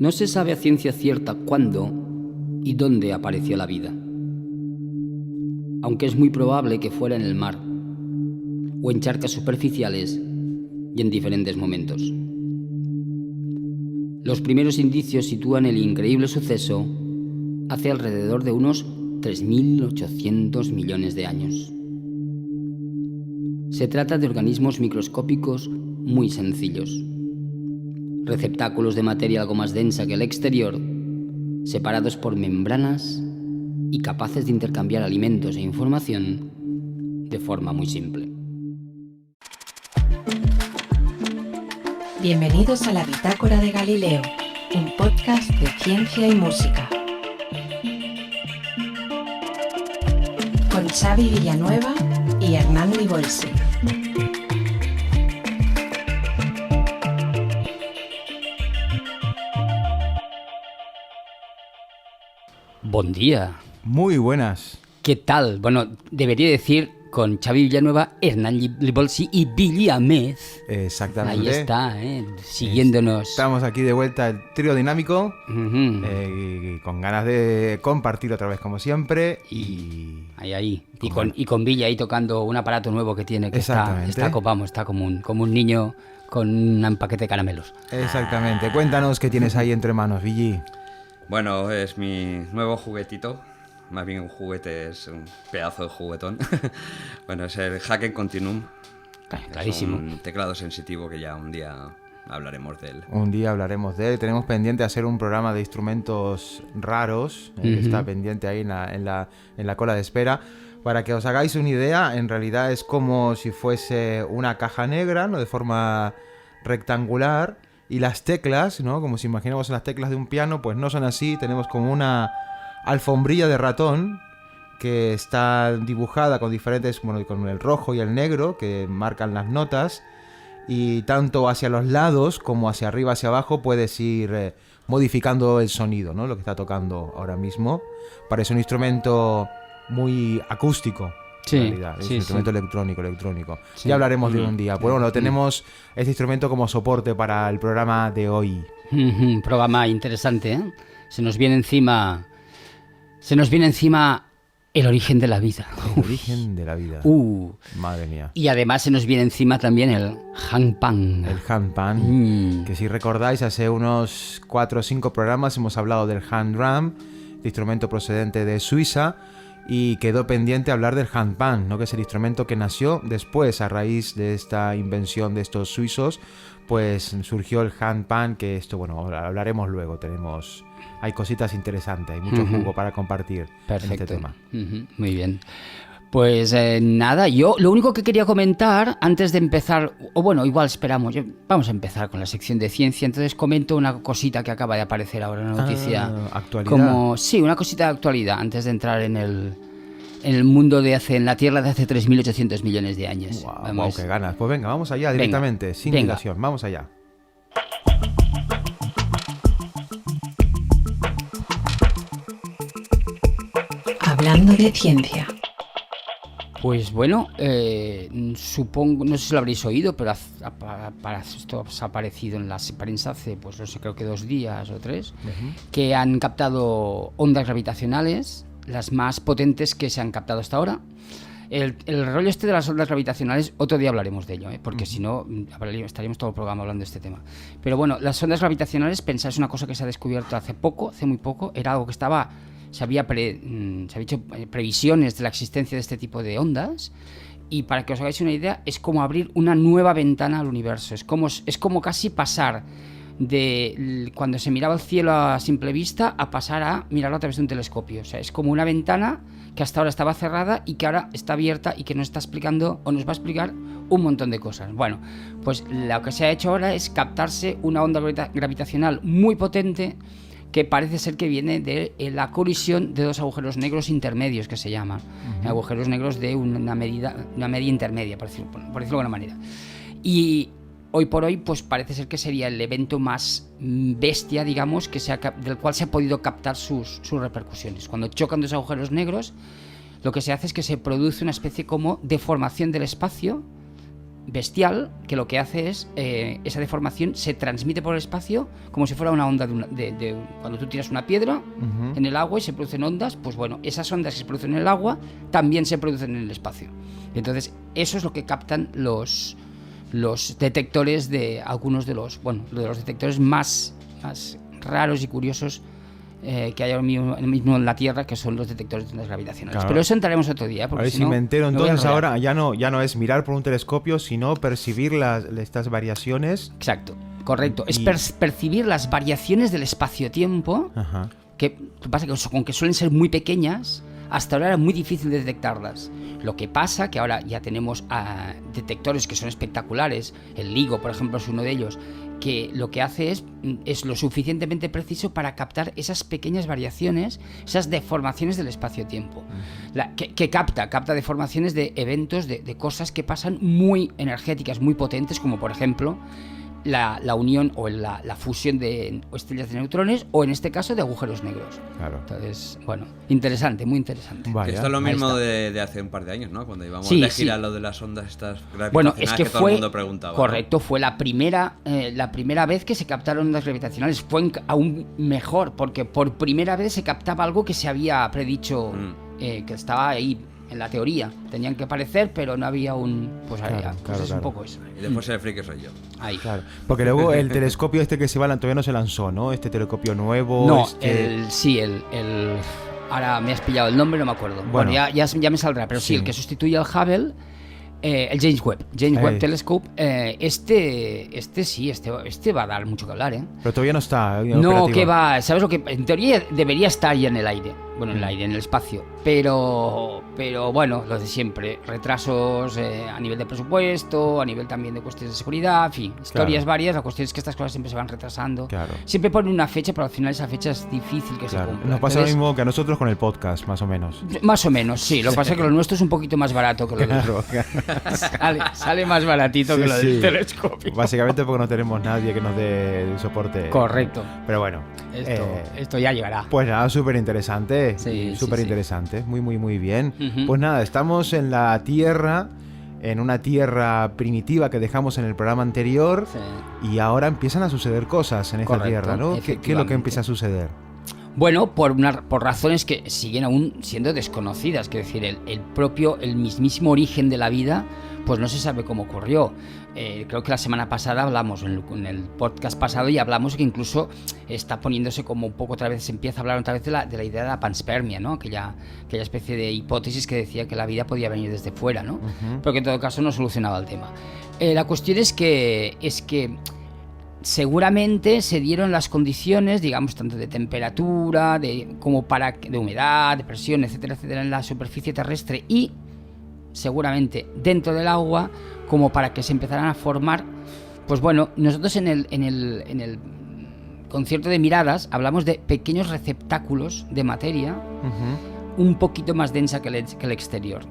No se sabe a ciencia cierta cuándo y dónde apareció la vida, aunque es muy probable que fuera en el mar o en charcas superficiales y en diferentes momentos. Los primeros indicios sitúan el increíble suceso hace alrededor de unos 3.800 millones de años. Se trata de organismos microscópicos muy sencillos, receptáculos de materia algo más densa que el exterior, separados por membranas y capaces de intercambiar alimentos e información de forma muy simple. Bienvenidos a la Bitácora de Galileo, un podcast de ciencia y música. Con Xavi Villanueva y Hernán Libolsi. Buen día. Muy buenas. ¿Qué tal? Bueno, debería decir con Xavi Villanueva, Hernán Libolsi y Billy Amez. Exactamente. Ahí está, siguiéndonos. Estamos aquí de vuelta, el trío dinámico, Uh-huh. con ganas de compartir otra vez como siempre. Ahí. Y con Billy ahí tocando un aparato nuevo que tiene, que está como un niño con un paquete de caramelos. Exactamente. Cuéntanos qué tienes ahí entre manos, Billy. Bueno, es mi nuevo juguetito. Más bien un juguete, es un pedazo de juguetón. Bueno, es el Haken Continuum. Clarísimo. Es un teclado sensitivo que ya un día hablaremos de él. Un día hablaremos de él. Tenemos pendiente hacer un programa de instrumentos raros. Que está pendiente ahí en la cola de espera. Para que os hagáis una idea, en realidad es como si fuese una caja negra, ¿no? De forma rectangular. Y las teclas, ¿no? Como si imaginamos las teclas de un piano, pues no son así. Tenemos como una alfombrilla de ratón que está dibujada con diferentes, bueno, con el rojo y el negro que marcan las notas, y tanto hacia los lados como hacia arriba, hacia abajo puedes ir modificando el sonido, ¿no? Lo que está tocando ahora mismo. Parece un instrumento muy acústico. Sí, en realidad. Es un instrumento electrónico. Sí. Ya hablaremos de un día. Pues bueno, tenemos este instrumento como soporte para el programa de hoy. Programa interesante, ¿eh? Se nos viene encima el origen de la vida. El origen de la vida. Madre mía. Y además se nos viene encima también el handpan. El handpan, que si recordáis, hace unos 4 o 5 programas hemos hablado del hand drum, de instrumento procedente de Suiza, y quedó pendiente hablar del handpan, ¿no? Que es el instrumento que nació después, a raíz de esta invención de estos suizos, pues surgió el handpan, que esto, bueno, hablaremos luego. Hay cositas interesantes, hay mucho jugo para compartir. Perfecto. En este tema. Muy bien. Pues nada, yo lo único que quería comentar antes de empezar, o bueno, igual esperamos, vamos a empezar con la sección de ciencia, entonces comento una cosita que acaba de aparecer ahora, una noticia. ¿Actualidad? Una cosita de actualidad, antes de entrar en el mundo en la Tierra de hace 3.800 millones de años. Wow, qué ganas. Pues venga, vamos allá directamente, sin dilación, vamos allá. Hablando de ciencia. Pues bueno, supongo, no sé si lo habréis oído, pero esto ha aparecido en la prensa hace, pues no sé, creo que 2 días o 3, que han captado ondas gravitacionales, las más potentes que se han captado hasta ahora. El rollo este de las ondas gravitacionales, otro día hablaremos de ello, porque si no, estaríamos todo el programa hablando de este tema. Pero bueno, las ondas gravitacionales, pensáis, una cosa que se ha descubierto hace muy poco, era algo que se había hecho previsiones de la existencia de este tipo de ondas, y para que os hagáis una idea, es como abrir una nueva ventana al universo. Es como casi pasar de cuando se miraba el cielo a simple vista a pasar a mirarlo a través de un telescopio. O sea, es como una ventana que hasta ahora estaba cerrada y que ahora está abierta y que nos está explicando, o nos va a explicar, un montón de cosas. Bueno, pues lo que se ha hecho ahora es captarse una onda gravitacional muy potente, que parece ser que viene de la colisión de 2 agujeros negros intermedios, que se llaman agujeros negros de una media intermedia, por decirlo de alguna manera. Y hoy por hoy, pues parece ser que sería el evento más bestia, digamos, del cual se ha podido captar sus repercusiones. Cuando chocan 2 agujeros negros, lo que se hace es que se produce una especie como deformación del espacio, bestial que lo que hace es, esa deformación se transmite por el espacio como si fuera una onda de cuando tú tiras una piedra en el agua y se producen ondas, pues bueno, esas ondas que se producen en el agua también se producen en el espacio. Entonces, eso es lo que captan los detectores de algunos de los detectores más raros y curiosos que hay ahora mismo en la Tierra, que son los detectores de ondas gravitacionales. Claro. Pero eso entraremos otro día. A ver si me entero. Entonces ahora ya no es mirar por un telescopio, sino percibir estas variaciones. Exacto, correcto. Es percibir las variaciones del espacio-tiempo, que pasa que con que suelen ser muy pequeñas, hasta ahora era muy difícil de detectarlas. Lo que pasa que ahora ya tenemos detectores que son espectaculares. El LIGO, por ejemplo, es uno de ellos, que lo que hace es lo suficientemente preciso para captar esas pequeñas variaciones, esas deformaciones del espacio-tiempo. Que capta deformaciones de eventos, de cosas que pasan muy energéticas, muy potentes, como por ejemplo la unión o la fusión de estrellas de neutrones, o en este caso de agujeros negros. Claro. Entonces, bueno, interesante, muy interesante. Que esto es lo mismo de hace un par de años, ¿no? Cuando íbamos de gira lo de las ondas estas gravitacionales, bueno, es que todo el mundo preguntaba. Correcto, ¿no? Fue la primera vez que se captaron ondas gravitacionales. Fue aún mejor, porque por primera vez se captaba algo que se había predicho, que estaba ahí en la teoría. Tenían que aparecer, pero no había es un poco eso. Y después el friki soy yo. Ahí. Claro. Porque luego el telescopio que se va todavía no se lanzó, ¿no? Este telescopio nuevo. No, ahora me has pillado el nombre, no me acuerdo. Bueno, ya me saldrá, pero sí, el que sustituye al Hubble, el James Webb Telescope, este va a dar mucho que hablar, ¿eh? Pero todavía no está. No, que va, ¿sabes lo que? En teoría debería estar ya en el aire. Bueno, en el aire, en el espacio. Pero bueno, lo de siempre. Retrasos a nivel de presupuesto, a nivel también de cuestiones de seguridad, en fin, historias varias. La cuestión es que estas cosas siempre se van retrasando. Claro. Siempre ponen una fecha, pero al final esa fecha es difícil que se cumpla. Nos pasa lo mismo que a nosotros con el podcast, más o menos. Más o menos, sí. Lo que pasa es que lo nuestro es un poquito más barato que lo del otro. Sale más baratito que lo del telescopio. Básicamente porque no tenemos nadie que nos dé el soporte. Correcto. Pero bueno. Esto ya llegará. Pues nada, súper interesante. Sí, súper interesante. Muy, muy, muy bien. Uh-huh. Pues nada, estamos en la Tierra, en una Tierra primitiva que dejamos en el programa anterior. Sí. Y ahora empiezan a suceder cosas en esta Tierra, ¿no? ¿Qué es lo que empieza a suceder? Bueno, por razones que siguen aún siendo desconocidas. Quiero decir, el mismísimo origen de la vida, pues no se sabe cómo ocurrió. Creo que la semana pasada hablamos, en el podcast pasado, y hablamos que incluso está poniéndose como un poco otra vez, se empieza a hablar otra vez de la idea de la panspermia, ¿no? Aquella especie de hipótesis que decía que la vida podía venir desde fuera, ¿no? Uh-huh. Pero que en todo caso no solucionaba el tema. La cuestión es que seguramente se dieron las condiciones, digamos, tanto de temperatura, de humedad, de presión, etcétera, etcétera, en la superficie terrestre y seguramente dentro del agua, como para que se empezaran a formar. Pues bueno, nosotros en el concierto de miradas hablamos de pequeños receptáculos de materia, uh-huh, un poquito más densa que el exterior.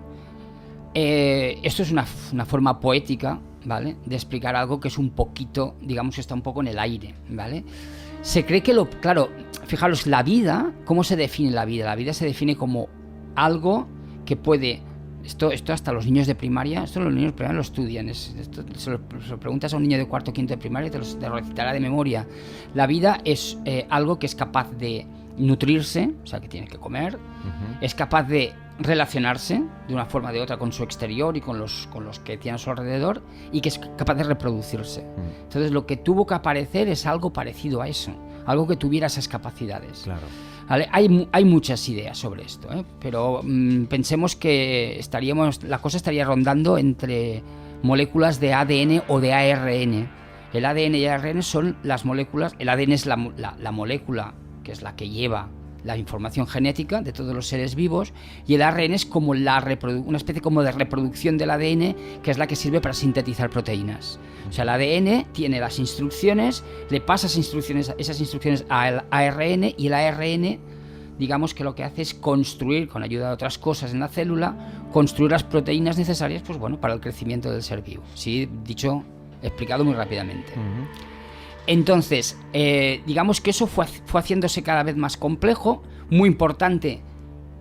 Esto es una forma poética, ¿vale?, de explicar algo que es un poquito, digamos que está un poco en el aire, ¿vale? Se cree que claro, fijaros, la vida, ¿cómo se define la vida? La vida se define como algo que puede... Esto hasta los niños de primaria, esto los niños de primaria lo estudian, esto se lo preguntas a un niño de cuarto o quinto de primaria y te lo recitará de memoria. La vida es algo que es capaz de nutrirse, o sea, que tiene que comer, uh-huh, es capaz de relacionarse de una forma o de otra con su exterior y con los que tiene a su alrededor, y que es capaz de reproducirse. Uh-huh. Entonces lo que tuvo que aparecer es algo parecido a eso, algo que tuviera esas capacidades. Claro. ¿Vale? Hay muchas ideas sobre esto, pero pensemos que la cosa estaría rondando entre moléculas de ADN o de ARN. El ADN y el ARN son las moléculas. El ADN es la molécula que es la que lleva la información genética de todos los seres vivos, y el ARN es como una especie como de reproducción del ADN, que es la que sirve para sintetizar proteínas. O sea, el ADN tiene las instrucciones, le pasa esas instrucciones al ARN, y el ARN, digamos que lo que hace es construir, con ayuda de otras cosas en la célula, construir las proteínas necesarias, pues bueno, para el crecimiento del ser vivo. Sí, explicado muy rápidamente. Uh-huh. Entonces, digamos que eso fue haciéndose cada vez más complejo. Muy importante,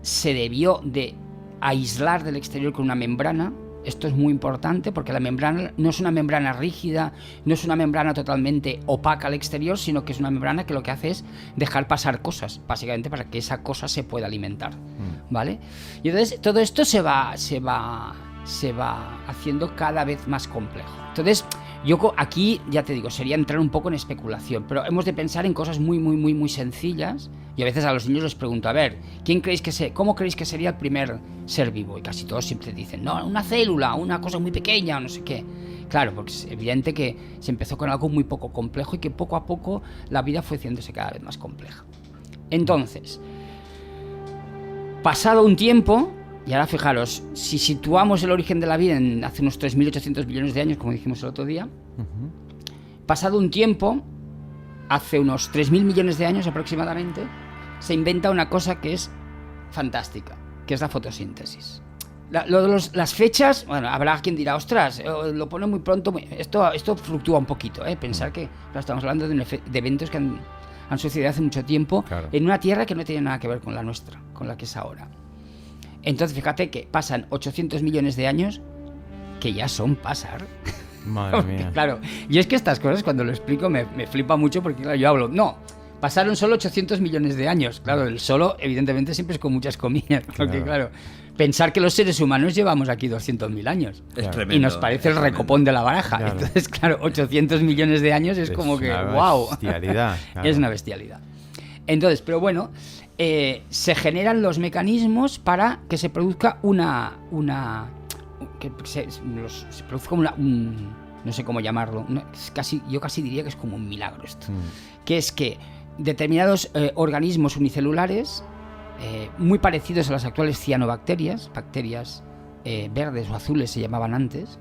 se debió de aislar del exterior con una membrana, Esto es muy importante porque la membrana no es una membrana rígida, no es una membrana totalmente opaca al exterior, sino que es una membrana que lo que hace es dejar pasar cosas, básicamente para que esa cosa se pueda alimentar, ¿vale? Y entonces todo esto se va haciendo cada vez más complejo. Entonces, yo aquí, ya te digo, sería entrar un poco en especulación, pero hemos de pensar en cosas muy sencillas. Y a veces a los niños les pregunto, a ver, ¿cómo creéis que sería el primer ser vivo? Y casi todos siempre dicen, no, una célula, una cosa muy pequeña, o no sé qué. Claro, porque es evidente que se empezó con algo muy poco complejo y que poco a poco la vida fue haciéndose cada vez más compleja. Entonces, pasado un tiempo, y ahora fijaros, si situamos el origen de la vida en hace unos 3.800 millones de años, como dijimos el otro día, pasado un tiempo, hace unos 3.000 millones de años aproximadamente, se inventa una cosa que es fantástica, que es la fotosíntesis. Las fechas, bueno, habrá quien dirá, ostras, lo pone muy pronto, esto fluctúa un poquito, pensar que estamos hablando de eventos que han sucedido hace mucho tiempo, claro, en una Tierra que no tiene nada que ver con la nuestra, con la que es ahora. Entonces, fíjate que pasan 800 millones de años, que ya son pasar. Madre mía. Claro, y es que estas cosas cuando lo explico me flipa mucho porque claro, yo hablo, no, pasaron solo 800 millones de años. Claro, el solo evidentemente siempre es con muchas comillas, porque claro, pensar que los seres humanos llevamos aquí 200.000 años. Es tremendo, y nos parece el recopón de la baraja. Claro. Entonces, claro, 800 millones de años es como que, wow. Bestialidad, claro. Es una bestialidad. Entonces, pero bueno, se generan los mecanismos para que se produzca que se produzca no sé cómo llamarlo, yo casi diría que es como un milagro esto, que es que determinados organismos unicelulares muy parecidos a las actuales cianobacterias, bacterias verdes o azules se llamaban antes,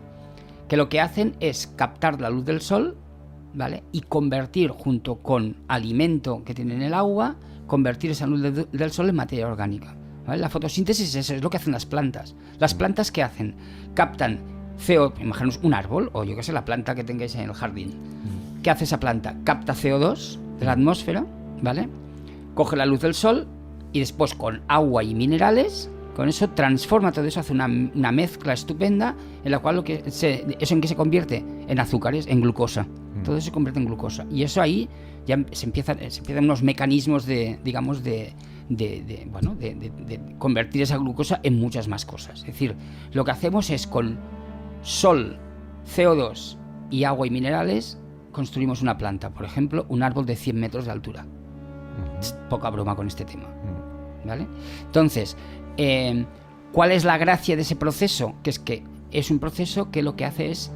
que lo que hacen es captar la luz del sol, ¿vale? Y convertir junto con alimento que tiene en el agua, convertir esa luz del sol en materia orgánica. ¿Vale? La fotosíntesis es lo que hacen las plantas. Las plantas, ¿qué hacen? Captan CO2, imaginaos un árbol, o yo qué sé, la planta que tengáis en el jardín. ¿Qué hace esa planta? Capta CO2 de la atmósfera, ¿vale? Coge la luz del sol y después con agua y minerales, con eso transforma todo eso, hace una mezcla estupenda en la cual ¿eso en qué se convierte? En azúcares, en glucosa. Todo eso se convierte en glucosa. Y eso ahí ya se empiezan unos mecanismos de convertir esa glucosa en muchas más cosas. Es decir, lo que hacemos es con sol, CO2 y agua y minerales construimos una planta, por ejemplo, un árbol de 100 metros de altura. Poca broma con este tema, ¿vale? Entonces, ¿cuál es la gracia de ese proceso? Que es un proceso que lo que hace es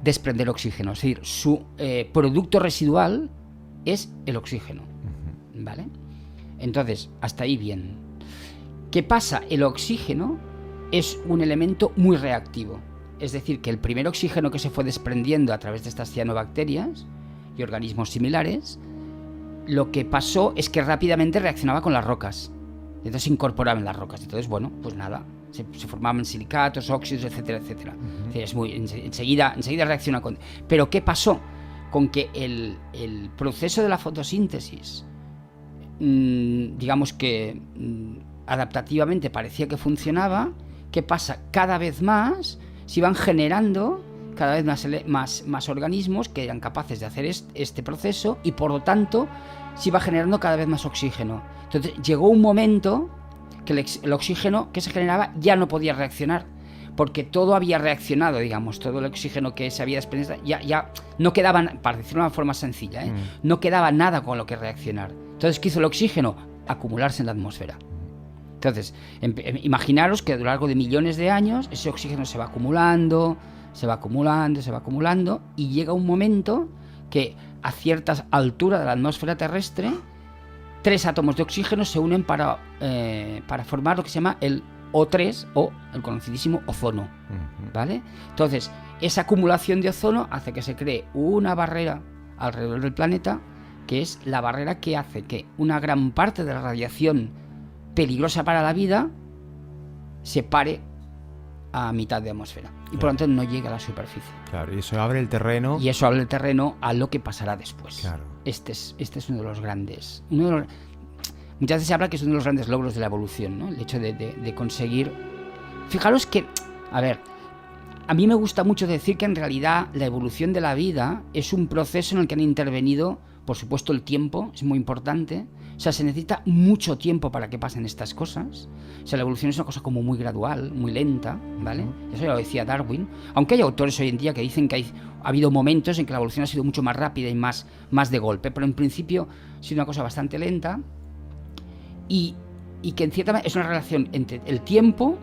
desprender oxígeno, es decir, su producto residual es el oxígeno, ¿vale? Entonces, hasta ahí bien. ¿Qué pasa? El oxígeno es un elemento muy reactivo, es decir, que el primer oxígeno que se fue desprendiendo a través de estas cianobacterias y organismos similares, lo que pasó es que rápidamente reaccionaba con las rocas, entonces se incorporaba en las rocas, entonces bueno, pues nada, se formaban silicatos, óxidos, etcétera, etcétera. Es enseguida reacciona con... Pero ¿qué pasó? Con que el proceso de la fotosíntesis, digamos que adaptativamente parecía que funcionaba. ¿Qué pasa? Cada vez más se iban generando cada vez más organismos que eran capaces de hacer este proceso y por lo tanto se iba generando cada vez más oxígeno. Entonces llegó un momento que el oxígeno que se generaba ya no podía reaccionar, porque todo había reaccionado, digamos, todo el oxígeno que se había desprendido ya no quedaba, para decirlo de una forma sencilla, no quedaba nada con lo que reaccionar. Entonces, ¿qué hizo el oxígeno? Acumularse en la atmósfera. Entonces, imaginaros que a lo largo de millones de años ese oxígeno se va acumulando y llega un momento que a ciertas alturas de la atmósfera terrestre 3 átomos de oxígeno se unen para formar lo que se llama el O3 o el conocidísimo ozono, ¿vale? Entonces, esa acumulación de ozono hace que se cree una barrera alrededor del planeta, que es la barrera que hace que una gran parte de la radiación peligrosa para la vida se pare a mitad de atmósfera y por lo tanto no llega a la superficie. Claro, y eso abre el terreno. Y eso abre el terreno a lo que pasará después. Claro. Este es uno de los grandes. Muchas veces se habla que es uno de los grandes logros de la evolución, ¿no? El hecho de conseguir fijaros que, a ver, a mí me gusta mucho decir que en realidad la evolución de la vida es un proceso en el que han intervenido, por supuesto, el tiempo, es muy importante. O sea, se necesita mucho tiempo para que pasen estas cosas. O sea, la evolución es una cosa como muy gradual, muy lenta, ¿vale? Eso ya lo decía Darwin. Aunque hay autores hoy en día que dicen que ha habido momentos en que la evolución ha sido mucho más rápida y más de golpe, pero en principio ha sido una cosa bastante lenta y que en cierta manera es una relación entre el tiempo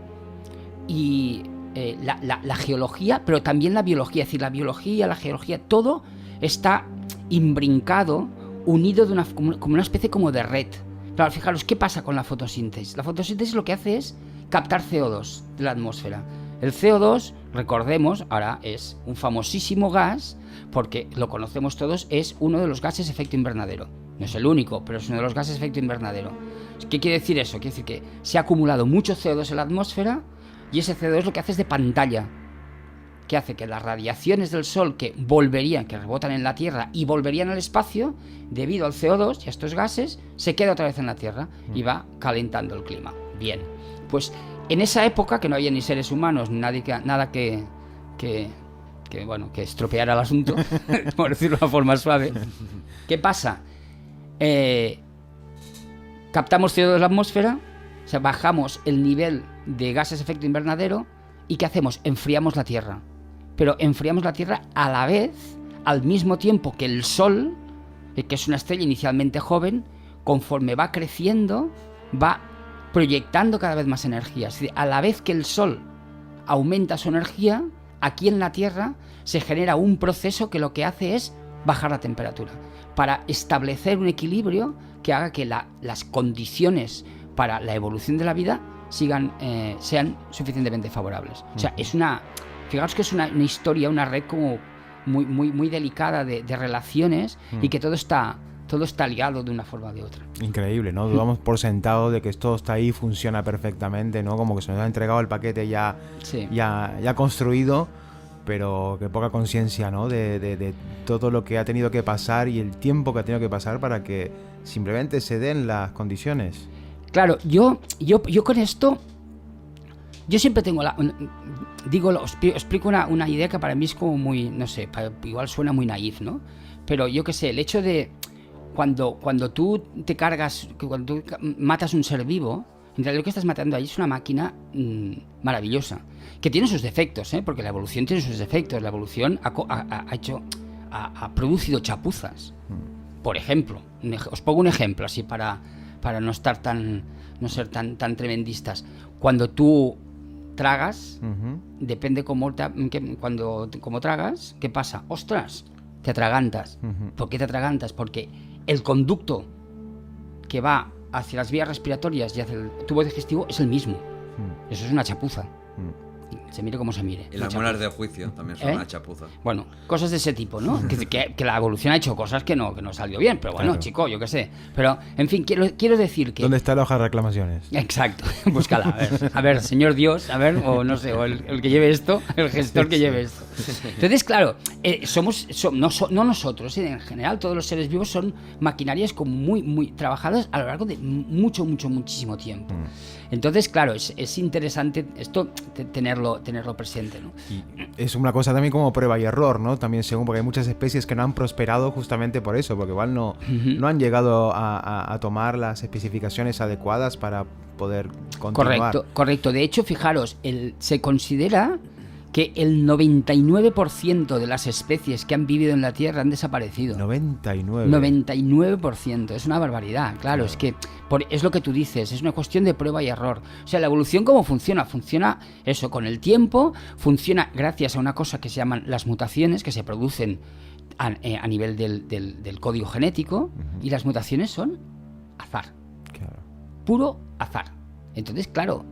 y la geología, pero también la biología. Es decir, la biología, la geología, todo está imbrincado, unido de como una especie como de red. Claro, fijaros, ¿qué pasa con la fotosíntesis? La fotosíntesis lo que hace es captar CO2 de la atmósfera. El CO2, recordemos, ahora es un famosísimo gas, porque lo conocemos todos, es uno de los gases de efecto invernadero. No es el único, pero es uno de los gases de efecto invernadero. ¿Qué quiere decir eso? Quiere decir que se ha acumulado mucho CO2 en la atmósfera y ese CO2 lo que hace es de pantalla, que hace que las radiaciones del Sol que rebotan en la Tierra y volverían al espacio, debido al CO2 y a estos gases, se queda otra vez en la Tierra y va calentando el clima. Bien, pues en esa época, que no había ni seres humanos, ni nada que estropeara el asunto, por decirlo de una forma suave, ¿qué pasa? Captamos CO2 de la atmósfera, o sea, bajamos el nivel de gases de efecto invernadero, ¿y qué hacemos? Enfriamos la Tierra. Pero enfriamos la Tierra a la vez, al mismo tiempo que el Sol, que es una estrella inicialmente joven, conforme va creciendo, va proyectando cada vez más energía. Es decir, a la vez que el Sol aumenta su energía, aquí en la Tierra se genera un proceso que lo que hace es bajar la temperatura, para establecer un equilibrio que haga que las condiciones para la evolución de la vida sean suficientemente favorables. O sea, fijaos que es una historia, una red como muy delicada de relaciones y que todo está ligado de una forma o de otra. Increíble, ¿no? Dudamos por sentado de que todo está ahí, funciona perfectamente, ¿no? Como que se nos ha entregado el paquete ya construido, pero que poca conciencia, ¿no? De todo lo que ha tenido que pasar y el tiempo que ha tenido que pasar para que simplemente se den las condiciones. Claro, yo con esto, yo siempre tengo os explico una idea que para mí es como muy, no sé, igual suena muy naif, ¿no? Pero yo qué sé, el hecho de cuando tú cuando tú matas un ser vivo, en realidad lo que estás matando ahí es una máquina maravillosa, que tiene sus defectos, porque la evolución tiene sus defectos. La evolución ha producido chapuzas. Por ejemplo, os pongo un ejemplo así para no ser tan tremendistas. Cuando tú tragas, depende cómo tragas, ¿qué pasa? ¡Ostras! Te atragantas. ¿Por qué te atragantas? Porque el conducto que va hacia las vías respiratorias y hacia el tubo digestivo es el mismo. Eso es una chapuza. Se mire como se mire. Y las muelas de juicio también son una chapuza. Bueno, cosas de ese tipo, ¿no? que la evolución ha hecho cosas que no salió bien, pero bueno, claro. Chico, yo qué sé. Pero, en fin, quiero decir que... ¿Dónde está la hoja de reclamaciones? Exacto, búscala, a ver, señor Dios, o no sé, o el que lleve esto, el gestor que lleve esto. Entonces, claro, no nosotros, en general, todos los seres vivos son maquinarias como muy trabajadas a lo largo de muchísimo tiempo. Entonces, claro, es interesante esto tenerlo presente, ¿no? Y es una cosa también como prueba y error, ¿no? También porque hay muchas especies que no han prosperado justamente por eso, porque igual no han llegado a tomar las especificaciones adecuadas para poder continuar. Correcto. De hecho, fijaros, se considera que el 99% de las especies que han vivido en la Tierra han desaparecido. 99%. Es una barbaridad, claro. Es que es lo que tú dices, es una cuestión de prueba y error. O sea, la evolución, ¿cómo funciona? Funciona eso, con el tiempo, funciona gracias a una cosa que se llaman las mutaciones, que se producen a nivel del código genético, y las mutaciones son azar. Claro. Puro azar. Entonces, claro...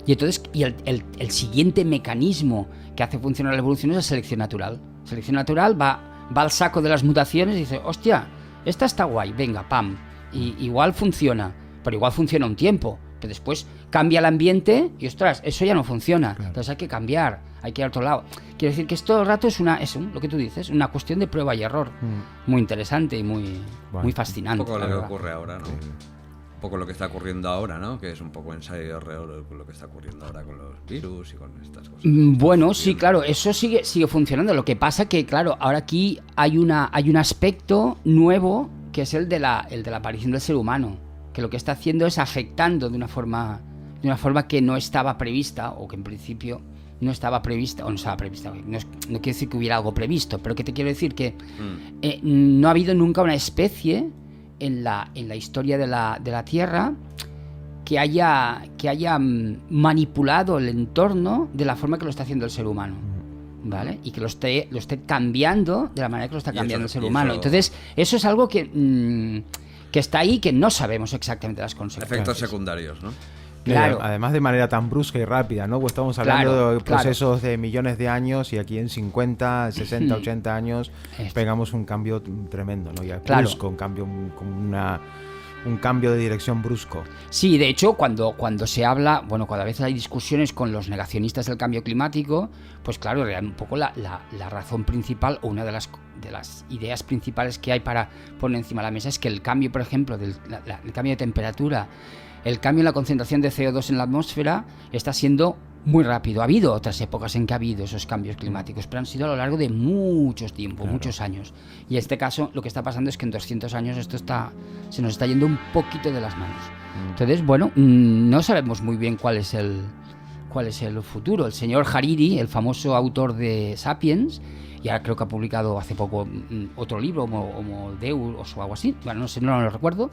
Y el siguiente mecanismo que hace funcionar la evolución es la selección natural. La selección natural va al saco de las mutaciones y dice, hostia, esta está guay, venga, pam. Y igual funciona, pero igual funciona un tiempo. Pero después cambia el ambiente y, ostras, eso ya no funciona. Claro. Entonces hay que cambiar, hay que ir a otro lado. Quiero decir que todo el rato es lo que tú dices, una cuestión de prueba y error. Muy interesante y muy fascinante. Un poco lo que ocurre ahora, ¿no? poco lo que está ocurriendo ahora, ¿no? Que es un poco ensayo y error lo que está ocurriendo ahora con los virus y con estas cosas. Bueno, sí, claro, eso sigue funcionando. Lo que pasa que, claro, ahora aquí hay un aspecto nuevo que es el de la aparición del ser humano, que lo que está haciendo es afectando de una forma que no estaba prevista, o que en principio no estaba prevista, o no estaba prevista. No quiere decir que hubiera algo previsto, pero que te quiero decir que no ha habido nunca una especie en la historia de la Tierra que haya manipulado el entorno de la forma que lo está haciendo el ser humano, ¿vale? Y que lo esté cambiando de la manera que lo está cambiando el ser humano. Entonces, eso es algo que está ahí, que no sabemos exactamente las consecuencias. Efectos secundarios, ¿no? Claro. Además, de manera tan brusca y rápida, ¿no? Pues estamos hablando de procesos de millones de años, y aquí en 50, 60, 80 años pegamos un cambio tremendo, ¿no? Ya brusco, un cambio, un cambio de dirección brusco. Sí, de hecho, cuando se habla, bueno, cuando a veces hay discusiones con los negacionistas del cambio climático, pues claro, un poco la razón principal, o una de las ideas principales que hay para poner encima de la mesa, es que el cambio, por ejemplo, el cambio de temperatura, el cambio en la concentración de CO2 en la atmósfera está siendo muy rápido. Ha habido otras épocas en que ha habido esos cambios climáticos, pero han sido a lo largo de muchos años. Y en este caso lo que está pasando es que en 200 años esto se nos está yendo un poquito de las manos. Entonces, bueno, no sabemos muy bien cuál es el futuro. El señor Hariri, el famoso autor de Sapiens, y ahora creo que ha publicado hace poco otro libro, Homo Deus o algo así, bueno, no sé, no lo recuerdo.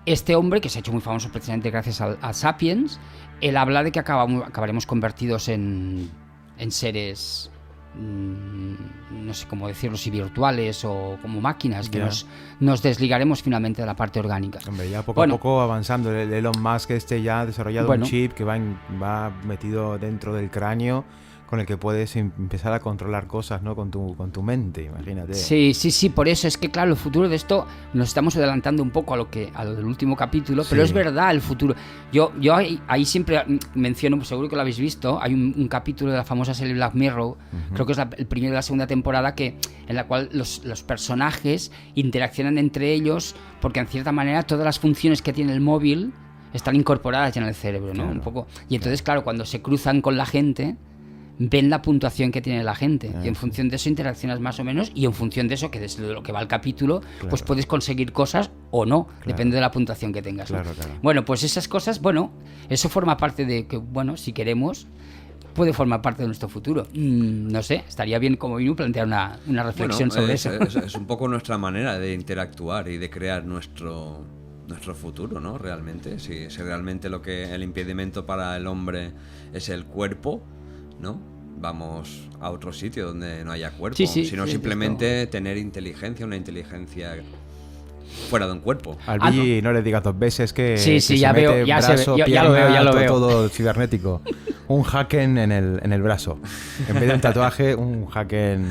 Este hombre, que se ha hecho muy famoso precisamente gracias a Sapiens, él habla de que acabaremos convertidos en seres, no sé cómo decirlo, si virtuales o como máquinas, que nos desligaremos finalmente de la parte orgánica. Hombre, ya poco a poco avanzando. El Elon Musk ya ha desarrollado un chip que va metido dentro del cráneo, con el que puedes empezar a controlar cosas, ¿no? Con tu mente, imagínate. Sí, por eso es que, claro, el futuro de esto nos estamos adelantando un poco a lo del último capítulo, pero es verdad, el futuro. Yo ahí siempre menciono, pues seguro que lo habéis visto, hay un capítulo de la famosa serie Black Mirror, creo que es el primero de la segunda temporada, en la cual los personajes interaccionan entre ellos, porque en cierta manera todas las funciones que tiene el móvil están incorporadas ya en el cerebro, ¿no? Claro, un poco. Y entonces, claro, cuando se cruzan con la gente, ven la puntuación que tiene la gente, y en función de eso interaccionas más o menos, y en función de eso, que es lo que va el capítulo, pues puedes conseguir cosas o no, depende de la puntuación que tengas, ¿no? Bueno, pues esas cosas, eso forma parte de que, si queremos, puede formar parte de nuestro futuro. No sé, estaría bien como Inu plantear una reflexión sobre eso. Es un poco nuestra manera de interactuar y de crear nuestro futuro, ¿no? Realmente, si realmente el impedimento para el hombre es el cuerpo, ¿no? Vamos a otro sitio donde no haya cuerpo, sino simplemente tener una inteligencia fuera de un cuerpo. Al Billy no le digas dos veces que ya mete veo, brazo, ya lo veo. Todo cibernético. Un hacken en el brazo. En vez de un tatuaje, un hacken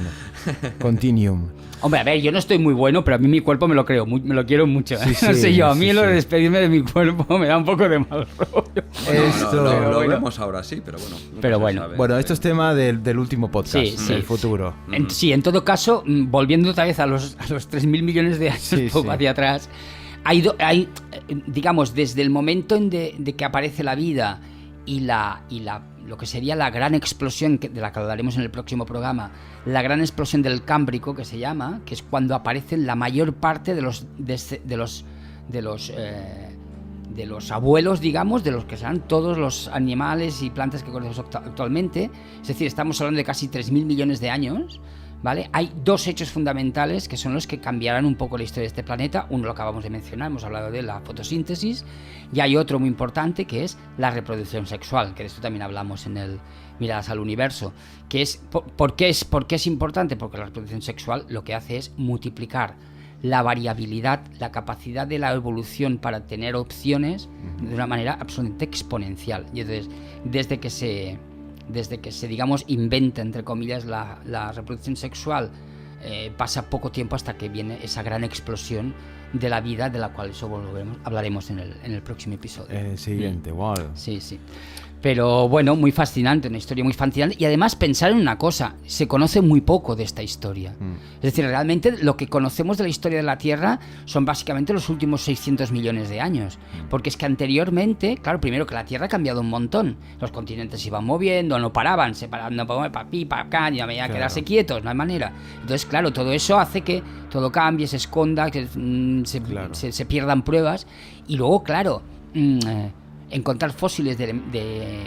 continuum. Hombre, a ver, yo no estoy muy bueno, pero a mí mi cuerpo me lo creo, me lo quiero mucho. No sé yo, a mí lo de despedirme de mi cuerpo me da un poco de mal rollo. Lo vemos ahora sí, pero bueno. Pero bueno. Bueno, esto es tema del último podcast, del futuro. En todo caso, volviendo otra vez a los 3.000 millones de años poco hacia atrás, hay, digamos, desde el momento de que aparece la vida y lo que sería la gran explosión, de la que hablaremos en el próximo programa, la gran explosión del Cámbrico, que se llama, que es cuando aparecen la mayor parte de los abuelos, digamos, de los que serán todos los animales y plantas que conocemos actualmente. Es decir, estamos hablando de casi 3.000 millones de años, ¿vale? Hay dos hechos fundamentales que son los que cambiarán un poco la historia de este planeta. Uno lo acabamos de mencionar, hemos hablado de la fotosíntesis, y hay otro muy importante que es la reproducción sexual, que de esto también hablamos en el Miradas al Universo, que es ¿por qué es importante? Porque la reproducción sexual lo que hace es multiplicar la variabilidad, la capacidad de la evolución para tener opciones de una manera absolutamente exponencial. Y entonces, desde que se digamos, inventa, entre comillas, la reproducción sexual, pasa poco tiempo hasta que viene esa gran explosión de la vida, de la cual hablaremos en el próximo episodio. En el siguiente, wow. Sí. Pero bueno, muy fascinante, una historia muy fascinante. Y además pensar en una cosa, se conoce muy poco de esta historia. Es decir, realmente lo que conocemos de la historia de la Tierra son básicamente los últimos 600 millones de años. Porque es que anteriormente, claro, primero que la Tierra ha cambiado un montón. Los continentes se iban moviendo, no paraban, se paraban para aquí, para acá, y a medida que quedarse quietos, no hay manera. Entonces, claro, todo eso hace que todo cambie, se esconda, que se pierdan pruebas. Y luego, claro... encontrar fósiles de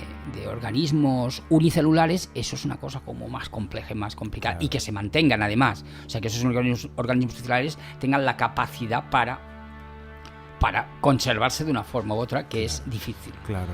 organismos unicelulares, eso es una cosa como más compleja y más complicada. Y que se mantengan además. O sea, que esos organismos unicelulares tengan la capacidad para conservarse de una forma u otra, que es difícil. Claro.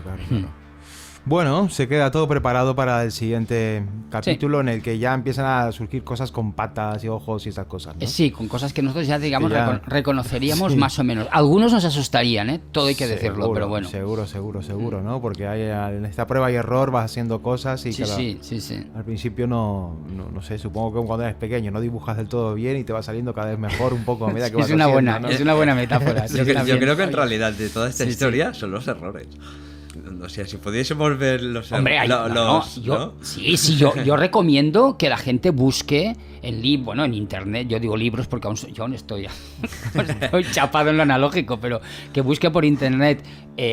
Bueno, se queda todo preparado para el siguiente capítulo, en el que ya empiezan a surgir cosas con patas y ojos y esas cosas, ¿no? Sí, con cosas que nosotros ya, digamos, reconoceríamos más o menos. Algunos nos asustarían, ¿eh? Todo hay que decirlo, pero bueno. Seguro, ¿no? Porque en esta prueba y error vas haciendo cosas y sí. Al principio no sé, supongo que cuando eres pequeño no dibujas del todo bien y te va saliendo cada vez mejor un poco a medida que vas haciendo, ¿no? Es una buena metáfora. Yo creo que en realidad de toda esta historia son los errores. O sea, si pudiésemos ver los... Hombre, yo recomiendo que la gente busque en internet, yo digo libros porque yo aún estoy chapado en lo analógico, pero que busque por internet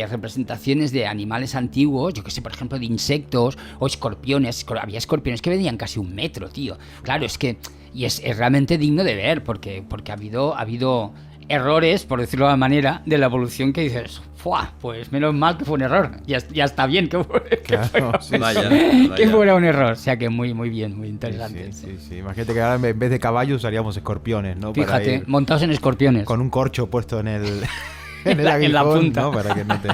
representaciones de animales antiguos, yo que sé, por ejemplo, de insectos o escorpiones. Había escorpiones que medían casi 1 metro, tío. Claro, es que... Y es realmente digno de ver porque ha habido errores, por decirlo de alguna manera, de la evolución que dices, ¡fua! Pues menos mal que fue un error. Ya está bien que fuera un error. O sea que muy bien, muy interesante. Sí. Imagínate que ahora en vez de caballos usaríamos escorpiones, ¿no? Fíjate, montados en escorpiones. Con un corcho puesto en el... en la punta, ¿no? Para que no te...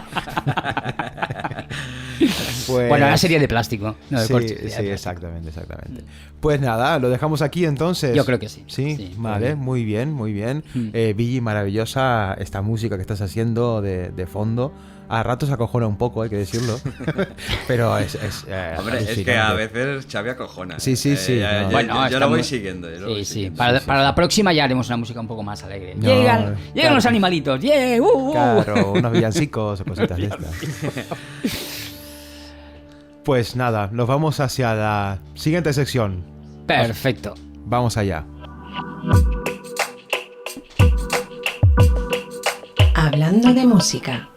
Pues... Bueno, ahora sería de plástico, no de corcho. Sí, exactamente. Pues nada, lo dejamos aquí entonces. Yo creo que sí. Sí, vale, muy bien. Billy, maravillosa esta música que estás haciendo de fondo. A ratos acojona un poco, hay que decirlo. Pero es hombre, es que a veces Xavi acojona. Sí. Yo lo voy siguiendo. Para la próxima ya haremos una música un poco más alegre. Llegan los animalitos. Claro, unos villancicos o cositas de estas. Pues nada, nos vamos hacia la siguiente sección. Perfecto. Vamos allá. Hablando de música.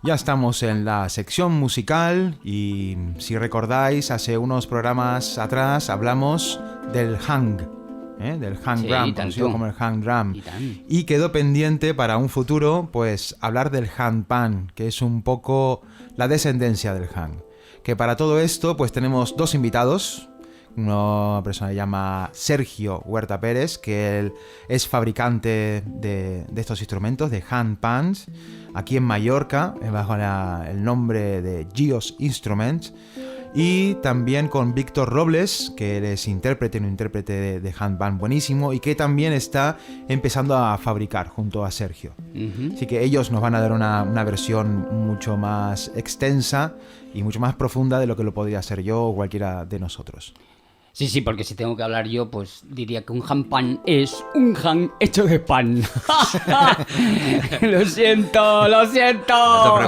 Ya estamos en la sección musical y si recordáis, hace unos programas atrás hablamos del hang, del hang drum, conocido como el hang drum. Y quedó pendiente para un futuro, pues, hablar del hang pan, que es un poco la descendencia del hang. Que para todo esto, pues tenemos 2 invitados. Una persona se llama Sergio Huerta Pérez, que él es fabricante de estos instrumentos, de hang pans, aquí en Mallorca, bajo el nombre de Gios Instruments. Y también con Víctor Robles, que él es un intérprete de handpan buenísimo y que también está empezando a fabricar junto a Sergio. Así que ellos nos van a dar una versión mucho más extensa y mucho más profunda de lo que lo podría hacer yo o cualquiera de nosotros. Sí, porque si tengo que hablar yo, pues diría que un handpan es un hand hecho de pan. Lo siento. No te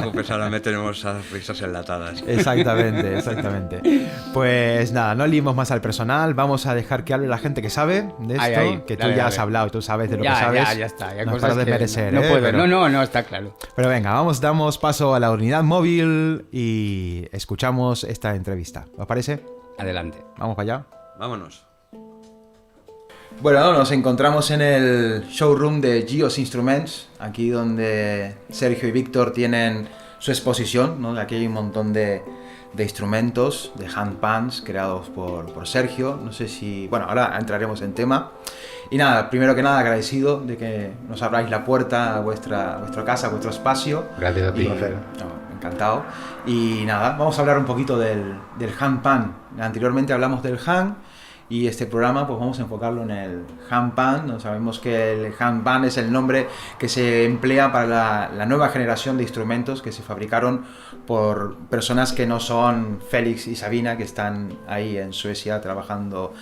preocupes, ahora meteremos esas risas enlatadas. Exactamente. Pues nada, no liemos más al personal, vamos a dejar que hable la gente que sabe de esto, que tú ya has hablado, tú sabes de lo que sabes. Ya está. No es para desmerecer, no puedo, pero... no, está claro. Pero venga, damos paso a la unidad móvil y escuchamos esta entrevista. ¿Os parece? Adelante. Vamos para allá. Vámonos. Bueno, nos encontramos en el showroom de Gios Instruments, aquí donde Sergio y Víctor tienen su exposición, ¿no? Aquí hay un montón de instrumentos, de handpans creados por Sergio. No sé si... Bueno, ahora entraremos en tema. Y nada, primero que nada agradecido de que nos abráis la puerta a vuestra casa, a vuestro espacio. Gracias a ti. Encantado. Y nada, vamos a hablar un poquito del handpan. Anteriormente hablamos del hang y este programa pues vamos a enfocarlo en el handpan. ¿No? Sabemos que el handpan es el nombre que se emplea para la nueva generación de instrumentos que se fabricaron por personas que no son Félix y Sabina, que están ahí en Suecia trabajando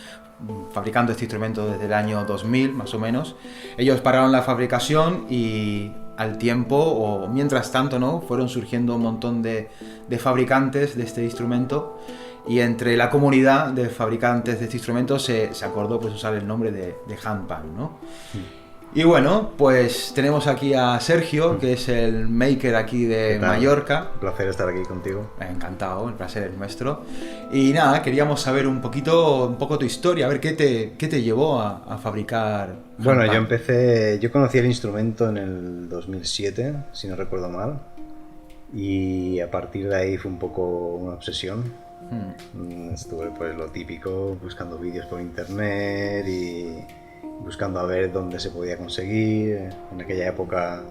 fabricando este instrumento desde el año 2000, más o menos. Ellos pararon la fabricación y al tiempo, o mientras tanto, ¿no? Fueron surgiendo un montón de fabricantes de este instrumento, y entre la comunidad de fabricantes de este instrumento se acordó pues usar el nombre de handpan, ¿no? Y bueno, pues tenemos aquí a Sergio, que es el maker aquí de Mallorca. Un placer estar aquí contigo. Encantado, el placer es nuestro. Y nada, queríamos saber un poco tu historia, a ver qué te llevó a fabricar. Bueno, handpan. yo conocí el instrumento en el 2007, si no recuerdo mal, y a partir de ahí fue un poco una obsesión. Estuve pues lo típico, buscando vídeos por internet y buscando a ver dónde se podía conseguir. En aquella época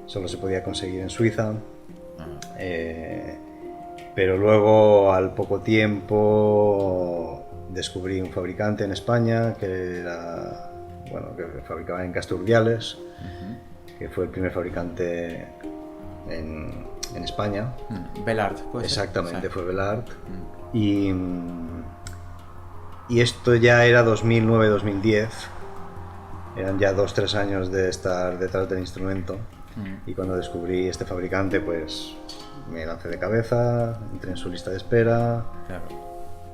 solo se podía conseguir en Suiza, pero luego al poco tiempo descubrí un fabricante en España que fabricaba en Casturdiales, que fue el primer fabricante en España. Belard, pues. Exactamente, fue Belard. Y esto ya era 2009-2010. Eran ya 2-3 años de estar detrás del instrumento. Y cuando descubrí este fabricante, pues me lancé de cabeza, entré en su lista de espera. Claro.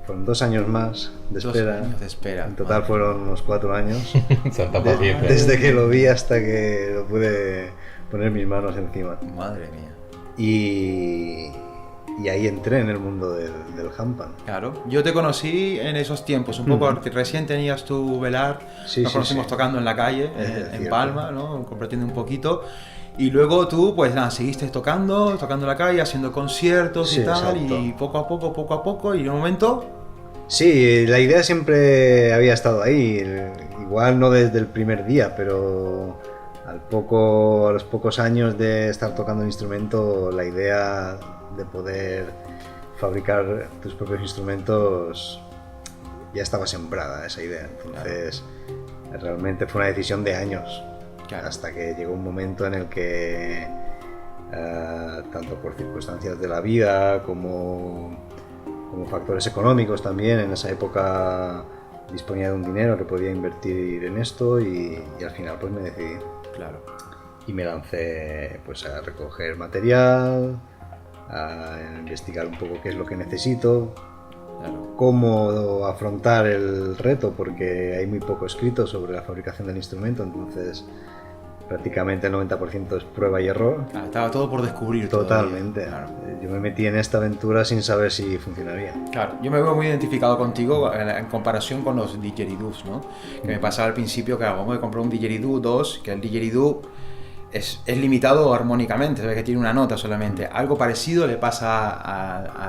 Fueron 2 años más de espera. 2 años de espera. En total fueron unos 4 años. Santa paciencia. Desde que lo vi hasta que lo pude poner mis manos encima. Madre mía. Y ahí entré en el mundo del handpan. Claro, yo te conocí en esos tiempos, un poco recién tenías tu Belard, Sí, nos conocimos sí. tocando en la calle, en cierto. Palma, ¿no? Compartiendo un poquito, y luego tú, pues nada, seguiste tocando en la calle, haciendo conciertos Sí, y tal, exacto. y poco a poco, y en un momento, Sí, la idea siempre había estado ahí, igual no desde el primer día, pero a los pocos años de estar tocando el instrumento, la idea de poder fabricar tus propios instrumentos ya estaba sembrada, esa idea. Entonces, realmente fue una decisión de años, Claro. hasta que llegó un momento en el que, tanto por circunstancias de la vida como factores económicos también, en esa época disponía de un dinero que podía invertir en esto y al final pues me decidí. claro, Y me lancé pues a recoger material, a investigar un poco qué es lo que necesito, claro, cómo afrontar el reto, porque hay muy poco escrito sobre la fabricación del instrumento, entonces prácticamente el 90% es prueba y error. Claro, estaba todo por descubrir. todavía. Totalmente. Claro. Yo me metí en esta aventura sin saber si funcionaría. Claro, yo me veo muy identificado contigo en comparación con los didgeridoos, ¿no? Que me pasaba al principio que vamos a comprar un didgeridoo 2, que el didgeridoo es limitado armónicamente, sabes que tiene una nota solamente. Algo parecido le pasa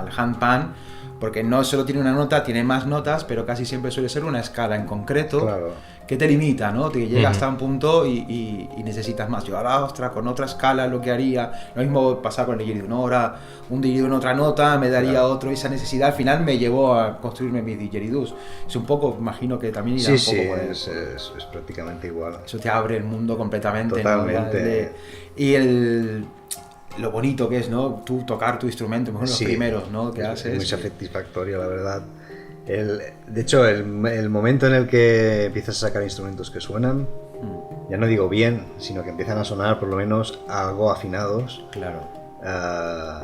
al handpan, porque no solo tiene una nota, tiene más notas, pero casi siempre suele ser una escala en concreto. Claro. Que te limita, ¿no? Te llega hasta un punto y necesitas más. Yo ahora, ostras, con otra escala lo que haría, lo mismo pasaba con el didgeridoo, ¿no? Ahora un didgeridoo en otra nota me daría otro, esa necesidad al final me llevó a construirme mis didgeridoos. Es un poco, imagino que también irá Sí, un poco sí, por el- es prácticamente igual. Eso te abre el mundo completamente, Totalmente. ¿no? Lo bonito que es, ¿no? Tú tocar tu instrumento, mejor los Sí, primeros, ¿no? Que es haces. muy satisfactorio, la verdad. De hecho, el momento en el que empiezas a sacar instrumentos que suenan, ya no digo bien, sino que empiezan a sonar por lo menos algo afinados, Claro.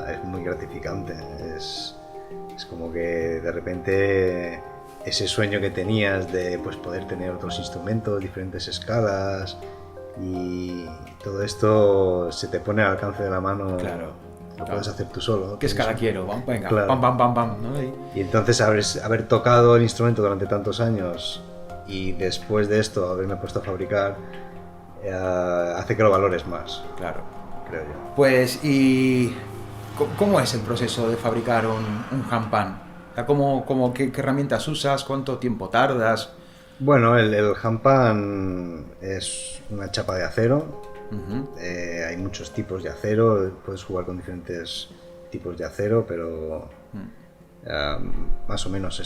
es muy gratificante. Es como que de repente ese sueño que tenías de pues, poder tener otros instrumentos, diferentes escalas, y todo esto se te pone al alcance de la mano. Claro. Lo puedes hacer tú solo. ¿Qué escala quiero? Vamos, venga, Claro. pam, pam, pam, pam, ¿no? Y entonces haber tocado el instrumento durante tantos años y después de esto haberme puesto a fabricar, hace que lo valores más, Claro. creo yo. Pues, ¿y cómo es el proceso de fabricar un handpan? O sea, qué herramientas usas? ¿Cuánto tiempo tardas? Bueno, el handpan es una chapa de acero. Ujú. Hay muchos tipos de acero, puedes jugar con diferentes tipos de acero, pero más o menos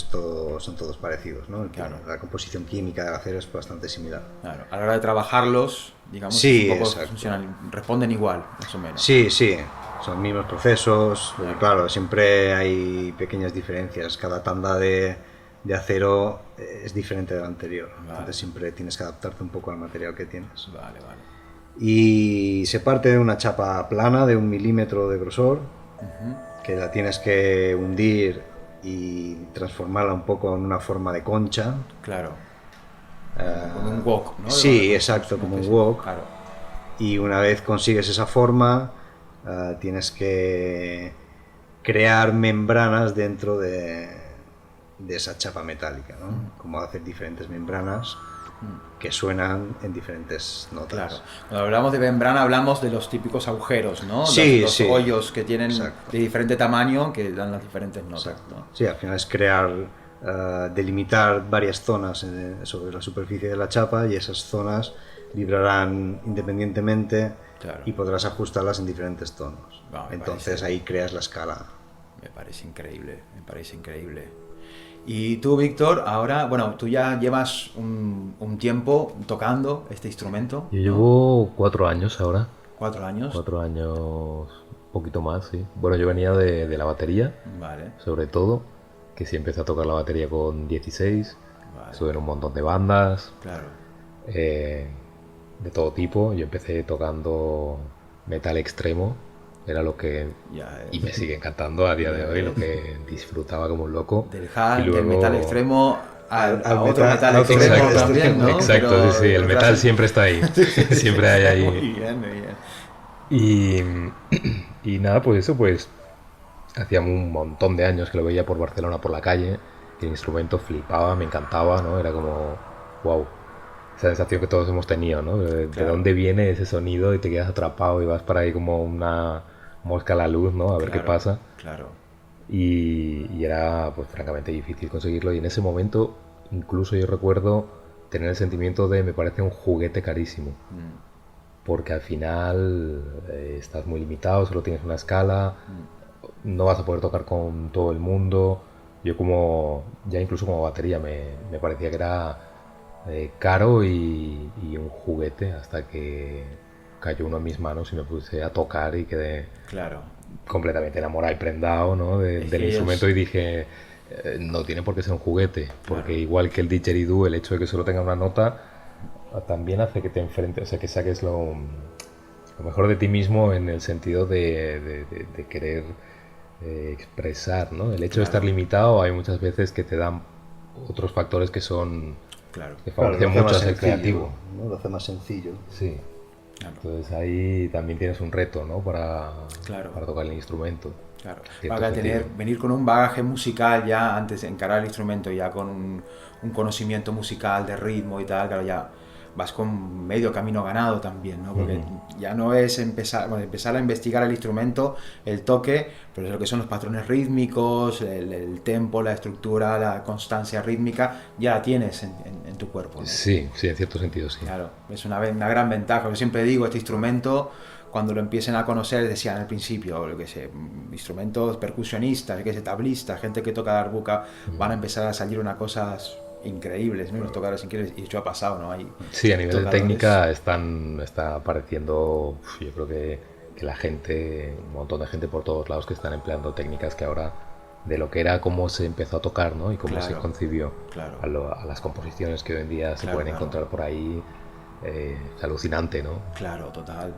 son todos parecidos, ¿no? Claro. La composición química del acero es bastante similar. Claro, a la hora de trabajarlos, digamos, Sí, un poco exacto. responden igual, más o menos. Sí, son mismos procesos, claro, siempre hay pequeñas diferencias, cada tanda de de acero es diferente del anterior. Entonces siempre tienes que adaptarte un poco al material que tienes. Vale. Y se parte de una chapa plana de 1 milímetro de grosor, que la tienes que hundir y transformarla un poco en una forma de concha. Claro. Como un wok, ¿no? Sí, exacto, como un wok. Claro. Y una vez consigues esa forma, tienes que crear membranas dentro de esa chapa metálica, ¿no? Como hacer diferentes membranas que suenan en diferentes notas. Claro. Cuando hablamos de membrana hablamos de los típicos agujeros, ¿no? Sí, los hoyos que tienen Exacto. de diferente tamaño que dan las diferentes notas. Exacto. ¿no? Sí, al final es crear, delimitar varias zonas sobre la superficie de la chapa, y esas zonas vibrarán independientemente, Claro. y podrás ajustarlas en diferentes tonos. Me Entonces parece- ahí creas la escala. Me parece increíble. Y tú, Víctor, ahora, bueno, tú ya llevas un tiempo tocando este instrumento. Yo ¿no? llevo 4 años ahora. 4 años. 4 años, un poquito más, sí. Bueno, yo venía de la batería, Vale. sobre todo, que sí empecé a tocar la batería con 16. Vale. Estuve en un montón de bandas, Claro. de todo tipo. Yo empecé tocando metal extremo, era lo que... Ya, Y me sigue encantando a día de hoy, lo que disfrutaba como un loco. del hard, Y luego- del metal extremo Al a otro metal- metal al otro extremo metal también, extremo. ¿no? Exacto, Pero sí, el metal detrás- siempre está ahí. Siempre hay Muy ahí. bien, muy bien. Y nada, pues eso, pues hacía un montón de años que lo veía por Barcelona por la calle, que el instrumento flipaba, me encantaba, ¿no? Era como, wow, esa sensación que todos hemos tenido, ¿no? De Claro. dónde viene ese sonido y te quedas atrapado y vas para ahí como una mosca a la luz, ¿no? A ver qué Claro, pasa. Claro. Y era, pues francamente difícil conseguirlo. Y en ese momento, incluso yo recuerdo tener el sentimiento de me parece un juguete carísimo. Porque al final estás muy limitado, solo tienes una escala, no vas a poder tocar con todo el mundo. Yo ya incluso como batería me parecía que era caro y un juguete, hasta que cayó uno en mis manos y me puse a tocar y quedé Claro. completamente enamorado y prendado, ¿no? Es del que instrumento, ellos- y dije, no tiene por qué ser un juguete, porque igual que el didgeridoo, el hecho de que solo tenga una nota también hace que te enfrentes, o sea, que saques lo mejor de ti mismo, en el sentido de querer expresar, ¿no? El hecho de estar limitado, hay muchas veces que te dan otros factores que son Claro. que Claro, favorecen lo hace mucho más a ser sencillo, creativo. ¿no? Lo hace más sencillo. Sí. Claro. Entonces ahí también tienes un reto, ¿no? Para tocar el instrumento. Claro, Cierto para sentido. venir con un bagaje musical ya antes de encarar el instrumento, ya con un conocimiento musical de ritmo y tal, claro, ya vas con medio camino ganado también, ¿no? Porque ya no es empezar a investigar el instrumento, el toque, pero es lo que son los patrones rítmicos, el tempo, la estructura, la constancia rítmica, ya la tienes en tu cuerpo, ¿no? Sí, en cierto sentido sí. Claro, es una gran ventaja. Yo siempre digo, este instrumento, cuando lo empiecen a conocer, decían al principio, lo que sé, instrumentos percusionistas, que sé, tablistas, gente que toca darbuka, van a empezar a salir unas cosas increíbles, ¿no? Unos tocadores increíbles, y esto ha pasado, ¿no? Hay Sí, a nivel de tocadores- técnica está apareciendo, yo creo que la gente, un montón de gente por todos lados que están empleando técnicas que ahora, de lo que era cómo se empezó a tocar, ¿no? Y cómo Claro, se concibió, claro. a las composiciones que hoy en día se Claro, pueden claro. encontrar por ahí, es alucinante, ¿no? Claro,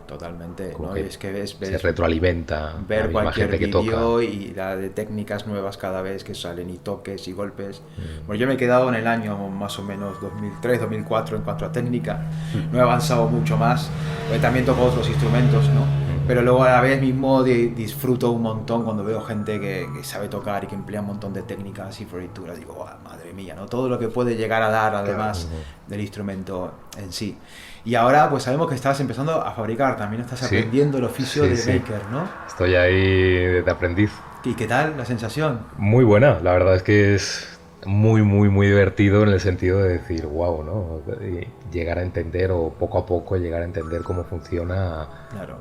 totalmente, Como ¿no? que Y es que ves se retroalimenta la ver misma cualquier gente que toca. vídeo y la de técnicas nuevas cada vez que salen, y toques y golpes. Bueno, yo me he quedado en el año más o menos 2003, 2004 en cuanto a técnica. No he avanzado mucho más, porque también toco otros instrumentos, ¿no? Pero luego a la vez mismo disfruto un montón cuando veo gente que sabe tocar y que emplea un montón de técnicas y florituras. Digo, "Oh, madre mía, ¿no? Todo lo que puede llegar a dar además del instrumento en sí". Y ahora pues sabemos que estás empezando a fabricar, también estás Sí. aprendiendo el oficio Sí, de sí. maker, ¿no? Estoy ahí de aprendiz. ¿Y qué tal la sensación? Muy buena, la verdad es que es muy divertido, en el sentido de decir, wow, ¿no? Y llegar a entender, o poco a poco llegar a entender cómo funciona Claro.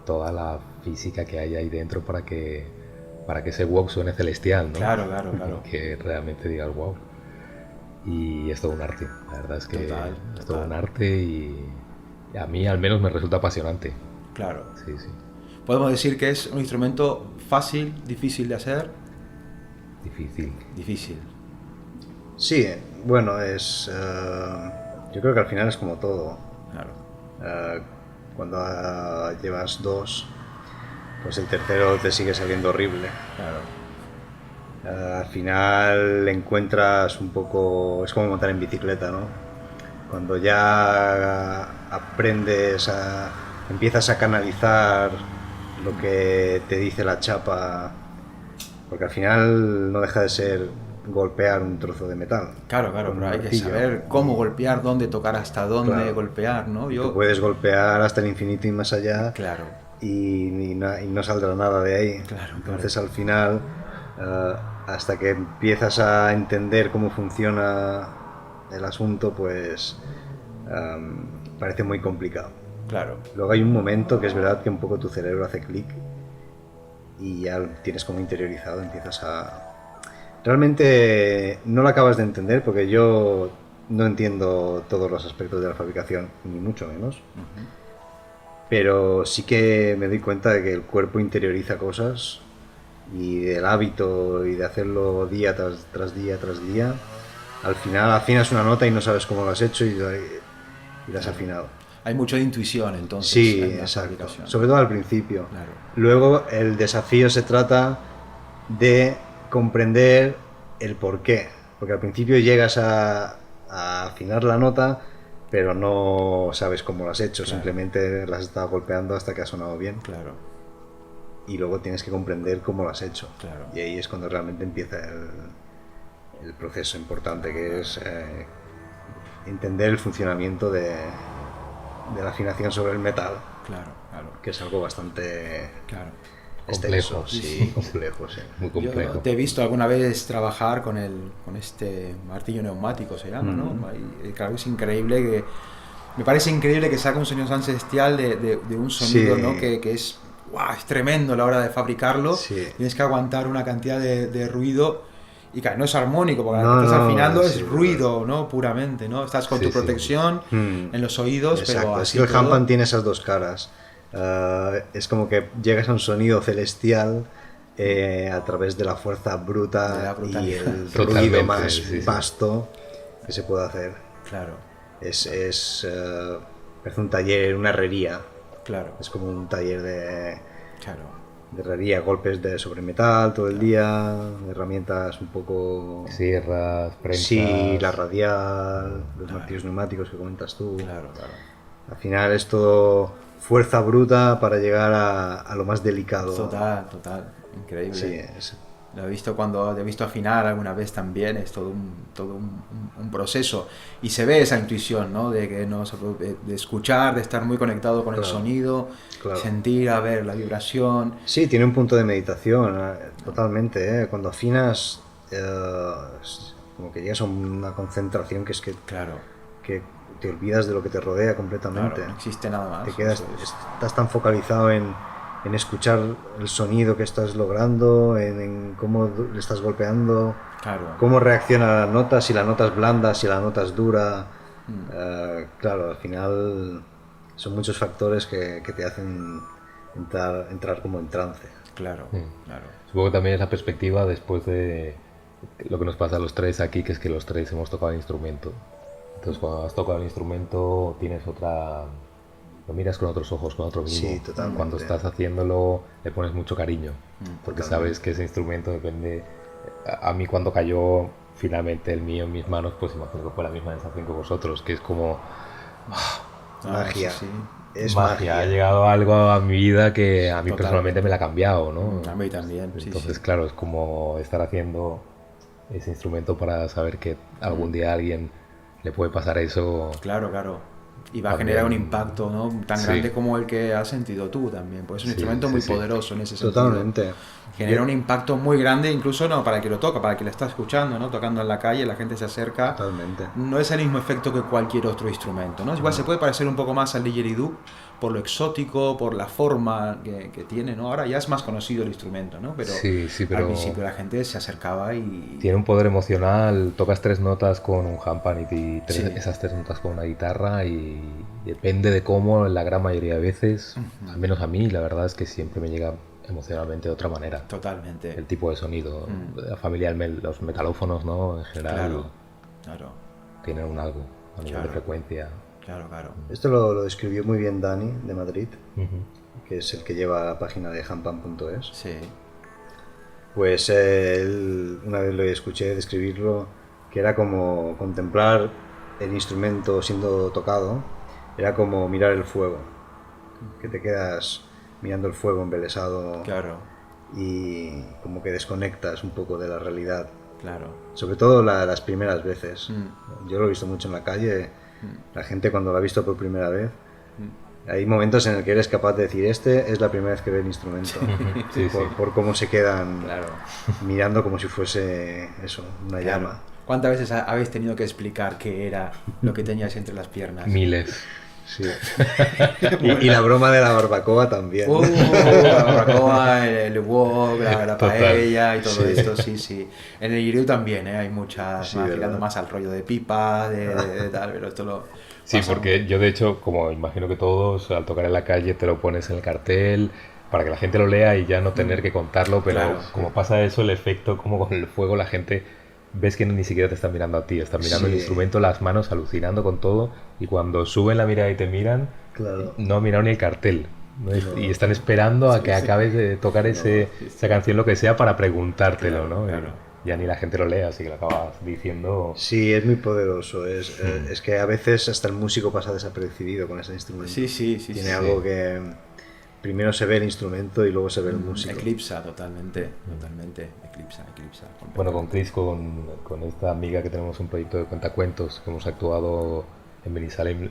toda la física que hay ahí dentro para que ese wok suene celestial, ¿no? Claro. Que realmente digas, wow. Y es todo un arte, la verdad es que Total, es todo total. un arte, y a mí al menos me resulta apasionante. Claro. Sí. Podemos decir que es un instrumento fácil, difícil de hacer. Difícil. Difícil. Sí, bueno, yo creo que al final es como todo. Claro. Cuando llevas 2, pues el tercero te sigue saliendo horrible. Claro. Al final encuentras un poco... Es como montar en bicicleta, ¿no? Cuando ya empiezas a canalizar lo que te dice la chapa, porque al final no deja de ser golpear un trozo de metal. Claro, con un pero hay que martillo. saber cómo golpear, dónde tocar, hasta dónde Claro. golpear, ¿no? Tú puedes golpear hasta el infinito y más allá, Claro. y no saldrá nada de ahí. Claro, Entonces al final, hasta que empiezas a entender cómo funciona el asunto, pues parece muy complicado. Claro. Luego hay un momento que es verdad que un poco tu cerebro hace clic y ya lo tienes como interiorizado, empiezas a... Realmente no lo acabas de entender, porque yo no entiendo todos los aspectos de la fabricación, ni mucho menos. Pero sí que me doy cuenta de que el cuerpo interioriza cosas, y del hábito y de hacerlo día tras día tras día, al final afinas una nota y no sabes cómo lo has hecho y la has afinado. Hay mucho de intuición, entonces, Sí, en la exacto. fabricación. Sobre todo al principio. Claro. Luego el desafío se trata de comprender el porqué. Porque al principio llegas a afinar la nota, pero no sabes cómo lo has hecho. Claro. Simplemente las has estado golpeando hasta que ha sonado bien. Claro. Y luego tienes que comprender cómo lo has hecho. Claro. Y ahí es cuando realmente empieza el proceso importante, que es entender el funcionamiento de la afinación sobre el metal, Claro, claro. que es algo bastante Claro. extenso. Complejo. Sí, complejo, sí. Muy complejo. Yo te he visto alguna vez trabajar con este martillo neumático, se llama, ¿no? Y claro, es increíble que... Me parece increíble que saca un sonido tan celestial de un sonido, Sí. ¿no? Que es, ¡guau!, es tremendo a la hora de fabricarlo. Sí. Tienes que aguantar una cantidad de ruido. Y claro, no es armónico, porque No, lo que estás no, afinando sí, es ruido, ¿no? Puramente, ¿no? Estás con Sí, tu sí. protección en los oídos, Exacto. pero Es así que el todo- handpan tiene esas dos caras. Es como que llegas a un sonido celestial a través de la fuerza bruta De la y brutalidad. el Totalmente, ruido más sí, sí. vasto que se puede hacer. Claro, Es parece un taller, una herrería. claro, Es como un taller de claro. herrería, golpes sobre metal todo el día, herramientas un poco... Sierras, prensas. Sí, la radial, los martillos neumáticos que comentas tú. Claro, claro. Al final es todo fuerza bruta para llegar a lo más delicado. Total, total. Increíble. Sí, Lo he visto cuando he visto afinar alguna vez también, es todo un proceso. Y se ve esa intuición, ¿no? De que de escuchar, de estar muy conectado con el Claro, sonido, claro. sentir, a ver, la vibración. Sí, tiene un punto de meditación, totalmente. Cuando afinas, es como que llegas a una concentración que es Claro, que te olvidas de lo que te rodea completamente. claro, no existe nada más. Te quedas, eso es. estás tan focalizado en escuchar el sonido que estás logrando, en cómo le estás golpeando, Claro. cómo reacciona la nota, si la nota es blanda, si la nota es dura. Claro, al final son muchos factores que te hacen entrar como en trance. Claro, claro. Supongo que también esa perspectiva después de lo que nos pasa a los tres aquí, que es que los tres hemos tocado el instrumento. Entonces cuando has tocado el instrumento tienes otra... Lo miras con otros ojos, con otro mimo. Sí, totalmente. Cuando estás haciéndolo le pones mucho cariño, porque sabes que ese instrumento depende... A mí cuando cayó finalmente el mío en mis manos, pues imagino que fue la misma sensación que vosotros, que es como... Magia. Sí, sí. Es magia. Ha magia. llegado algo a mi vida que a mí Totalmente. personalmente me la ha cambiado, ¿no? A mí también, sí, Entonces, sí. claro, es como estar haciendo ese instrumento para saber que algún día a alguien le puede pasar eso. Claro, claro. Y va a También. generar un impacto, ¿no? Tan Sí. grande como el que has sentido tú también. Pues es un Sí, instrumento sí, muy sí. poderoso en ese sentido. Totalmente. Genera un impacto muy grande, incluso no para el que lo toca, para el que lo está escuchando, ¿no? Tocando en la calle, la gente se acerca. Totalmente. No es el mismo efecto que cualquier otro instrumento, ¿no? Igual se puede parecer un poco más al didgeridoo por lo exótico, por la forma que tiene, ¿no? Ahora ya es más conocido el instrumento, ¿no? Pero, Sí, sí, al pero principio la gente se acercaba y... tiene un poder emocional. Tocas 3 notas con un handpan y Sí. esas 3 notas con una guitarra y depende de cómo, la gran mayoría de veces, al menos a mí, la verdad es que siempre me llega emocionalmente de otra manera. Totalmente. El tipo de sonido, la familia, los metalófonos, ¿no? En general, Claro. Claro. Tienen un algo a nivel de frecuencia. Claro. Esto lo describió muy bien Dani de Madrid, Ujú. que es el que lleva la página de handpan.es. Sí. Pues él, una vez lo escuché describirlo, que era como contemplar el instrumento siendo tocado, era como mirar el fuego, que te quedas mirando el fuego embelesado Claro. y como que desconectas un poco de la realidad. Claro. Sobre todo las primeras veces. Mm. Yo lo he visto mucho en la calle, la gente cuando lo ha visto por primera vez. Hay momentos en el que eres capaz de decir, este es la primera vez que ve el instrumento, Sí, sí. por cómo se quedan Claro. mirando como si fuese eso, una Claro. llama. ¿Cuántas veces habéis tenido que explicar qué era lo que teníais entre las piernas? Miles. Sí. y la broma de la barbacoa también. La barbacoa, el wok, la Total. paella y todo Sí. esto, sí. En el Iriu también, hay muchas, Sí, más ¿verdad? tirando más al rollo de pipa, de tal, pero esto lo... Sí, pasa porque yo de hecho, como imagino que todos, al tocar en la calle te lo pones en el cartel para que la gente lo lea y ya no tener que contarlo, pero Claro, como pasa eso, el efecto, como con el fuego la gente ves que ni siquiera te están mirando a ti, están mirando el Sí. instrumento, las manos, alucinando con todo, y cuando suben la mirada y te miran, Claro. no han mirado ni el cartel. Y están esperando a que acabes de tocar esa canción, lo que sea, para preguntártelo, Claro, ¿no? claro. Y ya ni la gente lo lee, así que lo acabas diciendo. Sí, es muy poderoso. Es que a veces hasta el músico pasa desapercibido con ese instrumento. Sí. Tiene sí. algo que primero se ve el instrumento y luego se ve el músico. Eclipsa totalmente, eclipsa. Bueno, con Chris, con esta amiga que tenemos un proyecto de cuentacuentos, que hemos actuado en Benizalem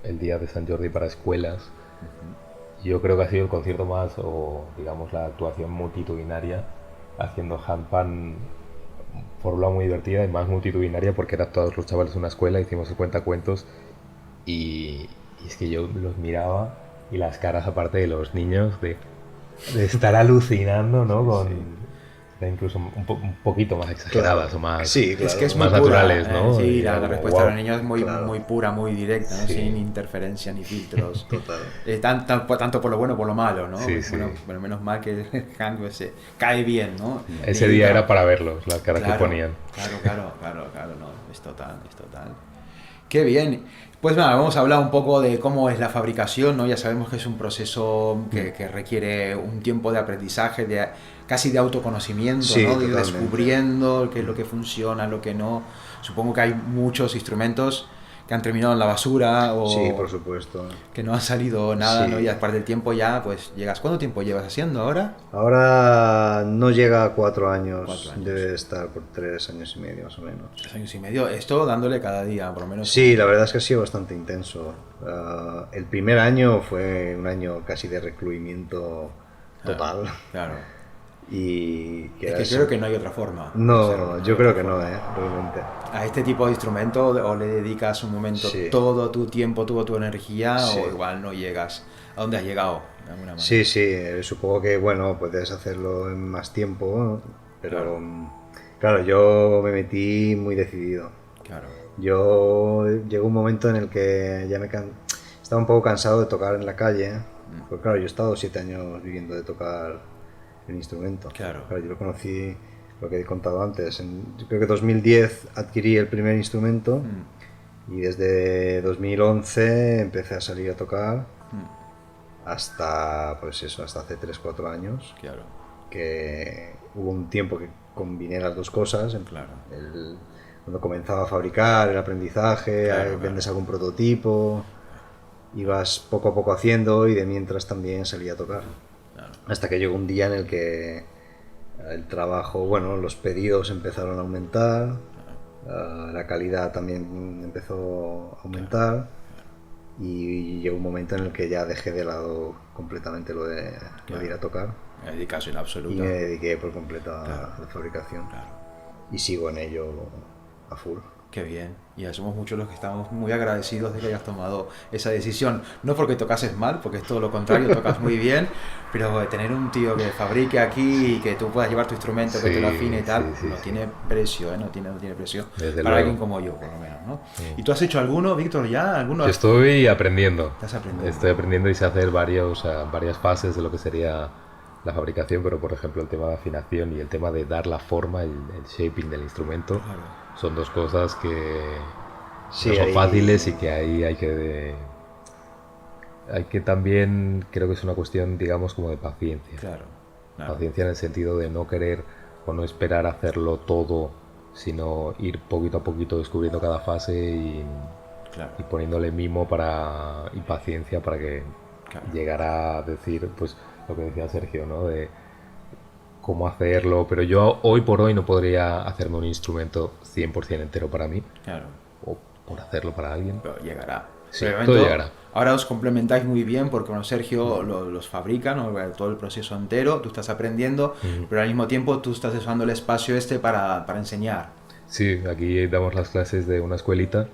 el día de San Jordi para escuelas. Yo creo que ha sido el concierto más, o digamos la actuación multitudinaria, haciendo handpan por un lado muy divertida y más multitudinaria porque eran todos los chavales de una escuela, hicimos el cuentacuentos y es que yo los miraba y las caras aparte de los niños de estar alucinando, ¿no? Con incluso un poquito más exageradas, Claro. o más, Sí, claro. Es que es más muy pura, naturales, ¿no? Sí, Y la como, respuesta wow. de los niños es muy, Claro. muy pura, muy directa, ¿no? Sí. Sin interferencia ni filtros. Total. Tanto por lo bueno como por lo malo, ¿no? Sí, sí. Bueno, menos mal que el Hank ese cae bien, ¿no? Ese Y día claro, era para verlos, las caras claro, que ponían. Claro, no, es total. Qué bien. Pues nada, vamos a hablar un poco de cómo es la fabricación, ¿no? Ya sabemos que es un proceso que requiere un tiempo de aprendizaje, casi de autoconocimiento, Sí, ¿no? De ir totalmente. descubriendo qué es lo que funciona, lo que no. Supongo que hay muchos instrumentos que han terminado en la basura o Sí, por supuesto. que no ha salido nada, Sí. ¿no? Y aparte del tiempo ya, pues llegas. ¿Cuánto tiempo llevas haciendo ahora? Ahora no llega a 4 años. 4 años. Debe estar por 3 años y medio más o menos. 3 años y medio. Esto dándole cada día, por lo menos. Sí, la verdad es que ha sido bastante intenso. El primer año fue un año casi de recluimiento total. Claro. Y que Es era que eso. creo que no hay otra forma. No, yo hay creo otra que no, forma. realmente. A este tipo de instrumento o le dedicas un momento Sí. todo tu tiempo, toda tu energía Sí. o igual no llegas a donde has llegado de alguna manera. Sí, supongo que bueno, puedes hacerlo en más tiempo, ¿no? Pero claro, yo me metí muy decidido. Claro. Yo llegó un momento en el que ya estaba un poco cansado de tocar en la calle, porque claro, yo he estado 7 años viviendo de tocar el instrumento. Claro. Yo lo conocí, lo que he contado antes, yo creo que 2010 adquirí el primer instrumento y desde 2011 empecé a salir a tocar hasta, pues eso, hasta hace 3-4 años, Claro. que hubo un tiempo que combiné las dos cosas. Claro. Cuando comenzaba a fabricar, el aprendizaje, Claro, vendes algún prototipo, ibas poco a poco haciendo y de mientras también salía a tocar. Claro. Hasta que llegó un día en el que el trabajo, bueno, los pedidos empezaron a aumentar, la calidad también empezó a aumentar y llegó un momento en el que ya dejé de lado completamente lo de ir a tocar Me dedicas en y absoluto. me dediqué por completo a Claro. la fabricación. Claro. Y sigo en ello a full. Qué bien. Y ya somos muchos los que estamos muy agradecidos de que hayas tomado esa decisión. No porque tocases mal, porque es todo lo contrario, tocas muy bien, pero tener un tío que fabrique aquí y que tú puedas llevar tu instrumento, que te lo afine y tal, sí, no sí. tiene precio, ¿eh? No tiene precio. Desde para luego. alguien como yo, por lo menos, ¿no? ¿Y tú has hecho alguno, Víctor, ya? ¿Alguno? Yo estoy aprendiendo. Estás aprendiendo. Estoy aprendiendo y sé hacer varias fases de lo que sería la fabricación, pero por ejemplo el tema de afinación y el tema de dar la forma, el shaping del instrumento, son dos cosas que no son fáciles y que ahí hay que también, creo que es una cuestión, digamos, como de paciencia. Claro. Paciencia en el sentido de no querer o no esperar a hacerlo todo, sino ir poquito a poquito descubriendo cada fase y poniéndole mimo y paciencia para que llegara a decir, pues lo que decía Sergio, ¿no? De cómo hacerlo, pero yo hoy por hoy no podría hacerme un instrumento 100% entero para mí, o por hacerlo para alguien. Pero llegará. Sí, todo llegará. Ahora os complementáis muy bien porque bueno, Sergio los fabrica, ¿no? Todo el proceso entero, tú estás aprendiendo, pero al mismo tiempo tú estás usando el espacio para enseñar. Sí, aquí damos las clases de una escuelita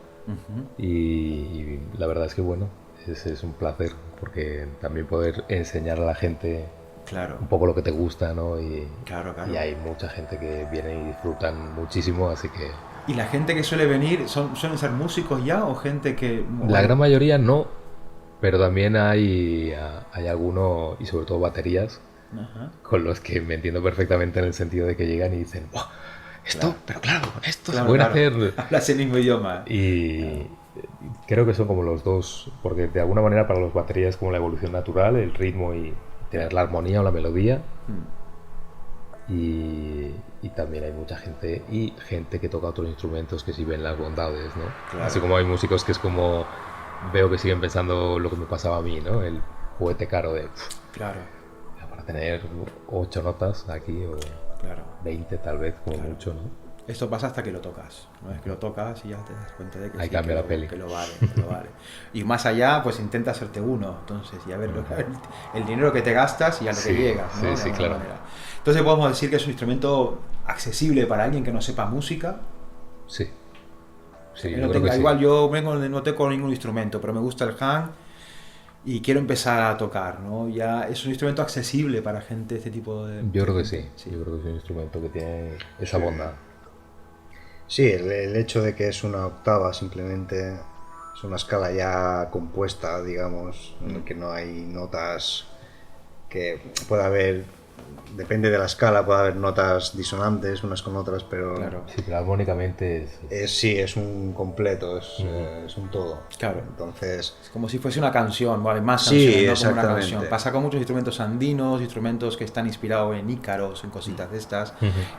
y la verdad es que bueno, es un placer porque también poder enseñar a la gente un poco lo que te gusta, ¿no? Y hay mucha gente que viene y disfrutan muchísimo, así que... ¿Y la gente que suele venir suelen ser músicos ya o gente que...? La gran mayoría no, pero también hay algunos, y sobre todo baterías, con los que me entiendo perfectamente en el sentido de que llegan y dicen, ¡wow! Esto, pero claro, con esto se puede hacer... Hablas el mismo idioma. Y creo que son como los dos, porque de alguna manera para los baterías es como la evolución natural, el ritmo y tener la armonía o la melodía. Y también hay mucha gente que toca otros instrumentos que sí ven las bondades, ¿no? Así como hay músicos que es como veo que siguen pensando lo que me pasaba a mí, ¿no? El juguete caro de para tener 8 notas aquí o 20 tal vez como mucho, ¿no? Esto pasa hasta que lo tocas. Una vez que lo tocas y ya te das cuenta de que ahí cambia la peli. Que lo vale. Y más allá, pues intenta hacerte uno. Entonces, y a ver el dinero que te gastas y a lo que llegas, ¿no? Sí, claro. Manera. Entonces podemos decir que es un instrumento accesible para alguien que no sepa música. Sí. Igual yo no toco ningún instrumento, pero me gusta el Han y quiero empezar a tocar, ¿no? Ya es un instrumento accesible para gente de este tipo de... Yo creo que sí. Yo creo que es un instrumento que tiene esa bondad. Sí, el hecho de que es una octava simplemente, es una escala ya compuesta, digamos, en el que no hay notas que pueda haber, depende de la escala, puede haber notas disonantes unas con otras, pero... Sí, pero armónicamente es un completo, es un todo. Claro. Entonces... Es como si fuese una canción, ¿vale? Más canciones, ¿no? Como una canción. Pasa con muchos instrumentos andinos, instrumentos que están inspirados en ícaros, en cositas de estas,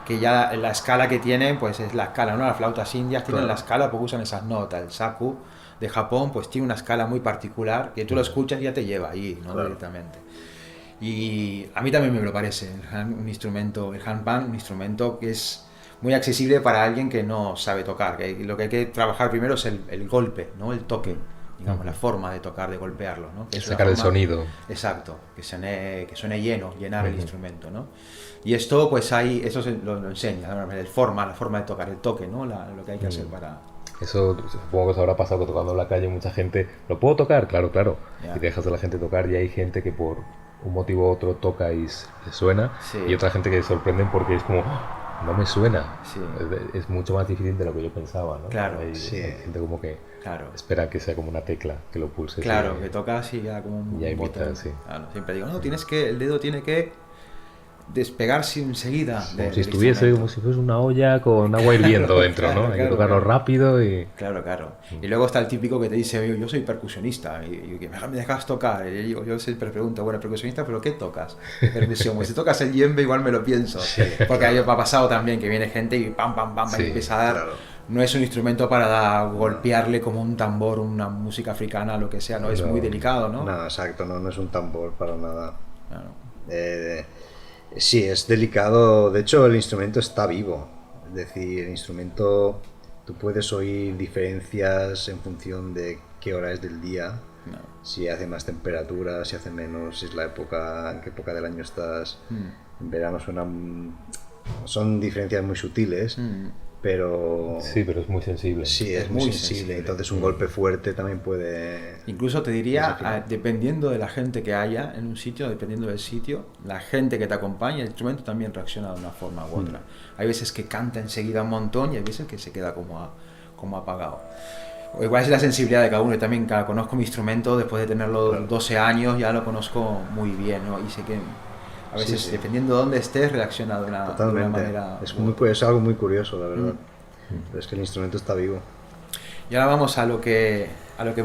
que ya la escala que tienen, pues es la escala, ¿no? Las flautas indias tienen la escala porque usan esas notas. El shaku de Japón, pues tiene una escala muy particular que tú lo escuchas y ya te lleva ahí, ¿no? Directamente. Y a mí también me lo parece, el handpan, un instrumento que es muy accesible para alguien que no sabe tocar, que lo que hay que trabajar primero es el golpe, ¿no? El toque, digamos, la forma de tocar, de golpearlo, ¿no? Que sacar el sonido. Exacto, que suene llenar el instrumento, ¿no? Y esto, pues eso lo enseña, la forma de tocar, el toque, ¿no? Lo que hay que hacer para... Eso supongo que os habrá pasado que tocando en la calle mucha gente, ¿lo puedo tocar? Claro. Y dejas a la gente tocar y hay gente que por un motivo u otro toca y le suena, y otra gente que sorprenden porque es como, no me suena. Es mucho más difícil de lo que yo pensaba, ¿no? Hay gente como que espera que sea como una tecla, que lo pulses. Claro, que tocas y ya como un... Y imita, sí. Siempre digo, no, el dedo tiene que despegarse enseguida. Como si estuviese, como si fuese una olla con agua hirviendo dentro, ¿no? Hay que tocarlo rápido y... Claro. Y luego está el típico que te dice, yo soy percusionista, y que me dejas tocar. Y yo siempre pregunto, bueno, percusionista, ¿pero qué tocas? Percusión. Pues si tocas el yembe igual me lo pienso. Porque a mí me ha pasado también que viene gente y pam, y empieza a dar... No es un instrumento para golpearle como un tambor, una música africana, lo que sea, ¿no? Es muy delicado, ¿no? No, exacto, no es un tambor para nada. Sí, es delicado. De hecho, el instrumento está vivo. Es decir, el instrumento, tú puedes oír diferencias en función de qué hora es del día. Si hace más temperatura, si hace menos, si es la época, en qué época del año estás. En verano son diferencias muy sutiles. Pero... Sí, pero es muy sensible. Sí, es muy sensible. Entonces un golpe fuerte también puede... Incluso te diría, dependiendo de la gente que haya en un sitio, dependiendo del sitio, la gente que te acompaña, el instrumento también reacciona de una forma u otra. Hay veces que canta enseguida un montón y hay veces que se queda como apagado. O igual es la sensibilidad de cada uno. Yo también conozco mi instrumento después de tenerlo 12 años, ya lo conozco muy bien, ¿no? Y sé que A veces, Sí. dependiendo de dónde estés, reacciona de una Totalmente. manera... Es algo muy curioso, la verdad. Pero es que el instrumento está vivo. Y ahora vamos a lo que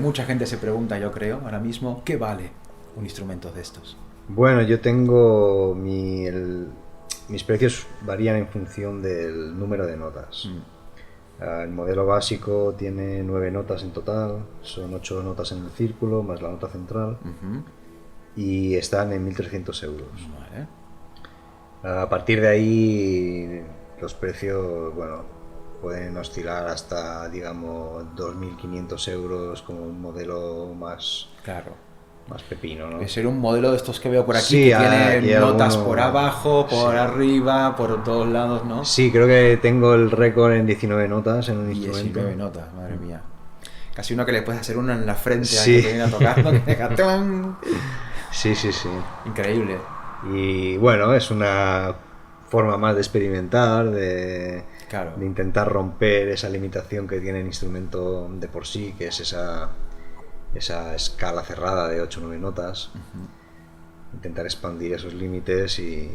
mucha gente se pregunta, yo creo, ahora mismo. ¿Qué vale un instrumento de estos? Bueno, yo tengo mis precios varían en función del número de notas. El modelo básico tiene 9 notas en total, son 8 notas en el círculo más la nota central y están en 1.300 euros. Vale. A partir de ahí los precios, bueno, pueden oscilar hasta, digamos, 2.500 euros como un modelo más Claro. pepino, ¿no? Debe ser un modelo de estos que veo por aquí, Sí, que tiene aquí notas alguno- por abajo, por sí. arriba, por todos lados, ¿no? Sí, creo que tengo el récord en 19 notas en un 19 instrumento. notas, madre mía. Casi uno que le puedes hacer uno en la frente al Sí. que te viene a tocar, ¿no? Que te haga ¡tum! Sí, sí, sí. Increíble. Y bueno, es una forma más de experimentar, de Claro. intentar romper esa limitación que tiene el instrumento de por sí, que es esa escala cerrada de 8 o 9 notas. Intentar expandir esos límites y,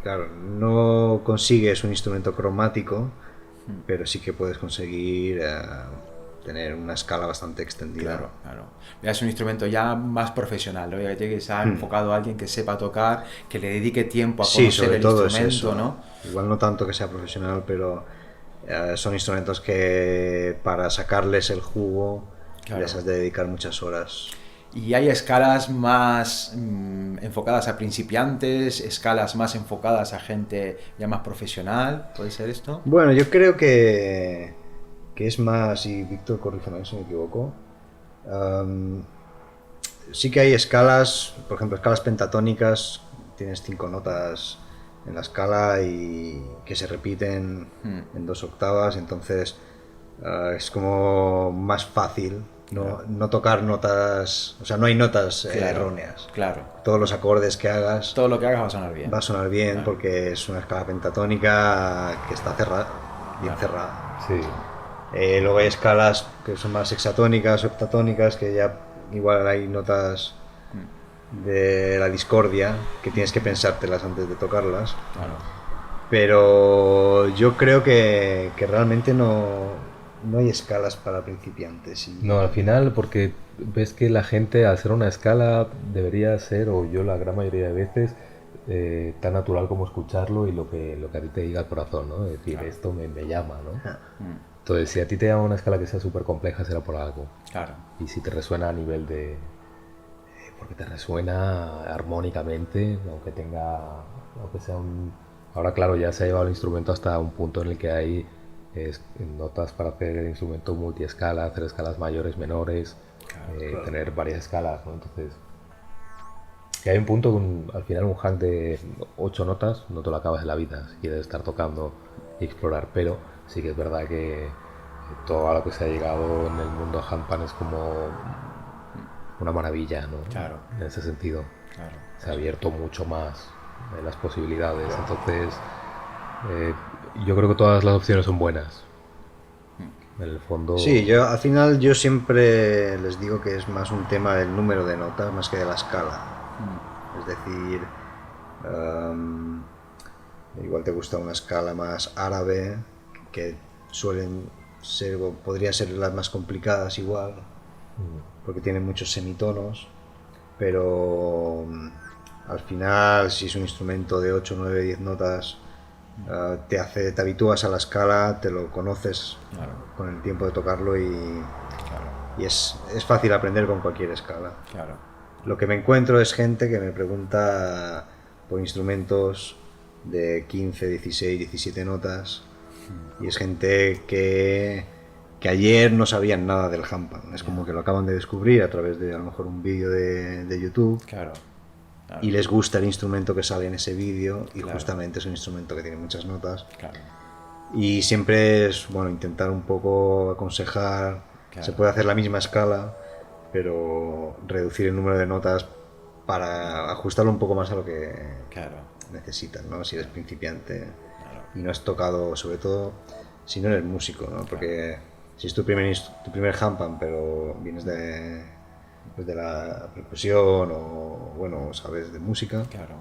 claro, no consigues un instrumento cromático, pero sí que puedes conseguir tener una escala bastante extendida. Claro, claro. Ya es un instrumento ya más profesional, ¿no? Ya que tiene que estar enfocado a alguien que sepa tocar, que le dedique tiempo a Sí, conocer sobre el todo es instrumento, eso. ¿no? Igual no tanto que sea profesional, pero son instrumentos que para sacarles el jugo Claro. les has de dedicar muchas horas. Y hay escalas más enfocadas a principiantes, escalas más enfocadas a gente ya más profesional, ¿puede ser esto? Bueno, yo creo que es más, y Víctor, corrígeme si me equivoco, sí que hay escalas, por ejemplo, escalas pentatónicas, tienes 5 notas en la escala y que se repiten en 2 octavas, entonces es como más fácil no tocar notas, o sea, no hay notas erróneas. Claro. Todos los acordes que hagas Todo lo que hagas va a sonar bien. va a sonar bien Claro. porque es una escala pentatónica que está cerrada, bien cerrada. Sí. Luego hay escalas que son más hexatónicas o heptatónicas, que ya igual hay notas de la discordia que tienes que pensártelas antes de tocarlas. Claro. Pero yo creo que realmente no hay escalas para principiantes. No, al final, porque ves que la gente al hacer una escala debería ser, o yo la gran mayoría de veces, tan natural como escucharlo y lo que a ti te diga el corazón, ¿no? Es decir, esto me llama, ¿no? Entonces, si a ti te llama una escala que sea súper compleja, será por algo. Claro. Y si te resuena a nivel de... porque te resuena armónicamente, aunque sea un... Ahora, claro, ya se ha llevado el instrumento hasta un punto en el que hay notas para hacer el instrumento multiescala, hacer escalas mayores, menores, tener varias escalas, ¿no? Entonces, que hay un punto, al final un hack de 8 notas no te lo acabas en la vida si quieres estar tocando y explorar, pero sí que es verdad que todo a lo que se ha llegado en el mundo handpan es como una maravilla, ¿no? Claro. En ese sentido. Claro. Se ha abierto mucho más las posibilidades, entonces yo creo que todas las opciones son buenas. En el fondo... Sí, al final yo siempre les digo que es más un tema del número de notas más que de la escala. Es decir, igual te gusta una escala más árabe, que suelen ser, o podrían ser las más complicadas igual, porque tienen muchos semitonos, pero al final si es un instrumento de 8, 9, 10 notas, te habitúas a la escala, te lo conoces con el tiempo de tocarlo y es fácil aprender con cualquier escala. Claro. Lo que me encuentro es gente que me pregunta por instrumentos de 15, 16, 17 notas y es gente que ayer no sabían nada del handpan. Es como que lo acaban de descubrir a través de a lo mejor un vídeo de YouTube. Claro. Y les gusta el instrumento que sale en ese vídeo y Claro. justamente es un instrumento que tiene muchas notas. Claro. Y siempre es bueno intentar un poco aconsejar. Claro. Se puede hacer la misma escala, pero reducir el número de notas para ajustarlo un poco más a lo que Claro. necesitas, ¿no? Si eres principiante y no has tocado, sobre todo si no eres músico, ¿no? Porque si es tu primer handpan, pero vienes de la percusión o bueno, sabes de música, Claro.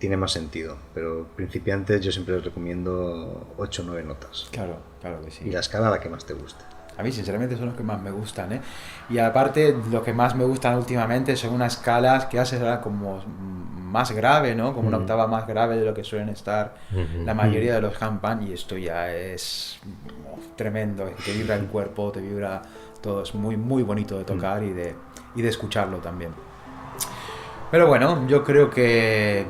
tiene más sentido. Pero principiantes yo siempre les recomiendo 8 o 9 notas. Claro, claro que sí. Y la escala la que más te guste. A mí, sinceramente, son los que más me gustan, ¿eh? Y aparte, lo que más me gustan últimamente son unas escalas que haces ahora como más grave, ¿no? Como una octava más grave de lo que suelen estar la mayoría de los handpan, y esto ya es tremendo. Te vibra el cuerpo, te vibra todo. Es muy, muy bonito de tocar y de escucharlo también. Pero bueno, yo creo que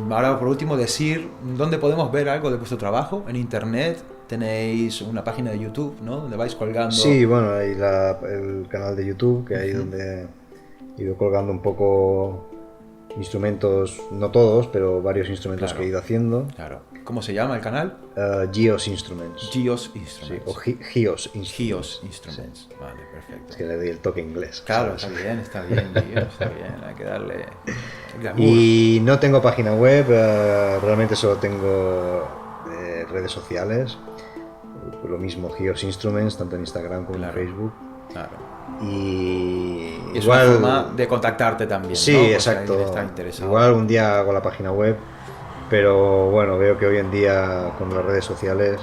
ahora por último decir dónde podemos ver algo de vuestro trabajo en internet. Tenéis una página de YouTube, ¿no? Donde vais colgando. Sí, bueno, hay el canal de YouTube, que ahí donde he ido colgando un poco instrumentos, no todos, pero varios instrumentos Claro. que he ido haciendo. Claro. ¿Cómo se llama el canal? Geos Instruments. Geos Sí, Instruments. o Geos Instruments. Geos Instruments. Vale, perfecto. Es que le doy el toque inglés. Claro, ¿sabes? está bien, Geos, está bien. Hay que darle glamour. Y no tengo página web, realmente solo tengo redes sociales. Lo mismo, Geos Instruments, tanto en Instagram como Claro. en Facebook. Claro. Y Y es igual, una forma de contactarte también, sí, ¿no? Por si exacto. alguien está interesado. Igual un día hago la página web, pero bueno, veo que hoy en día con las redes sociales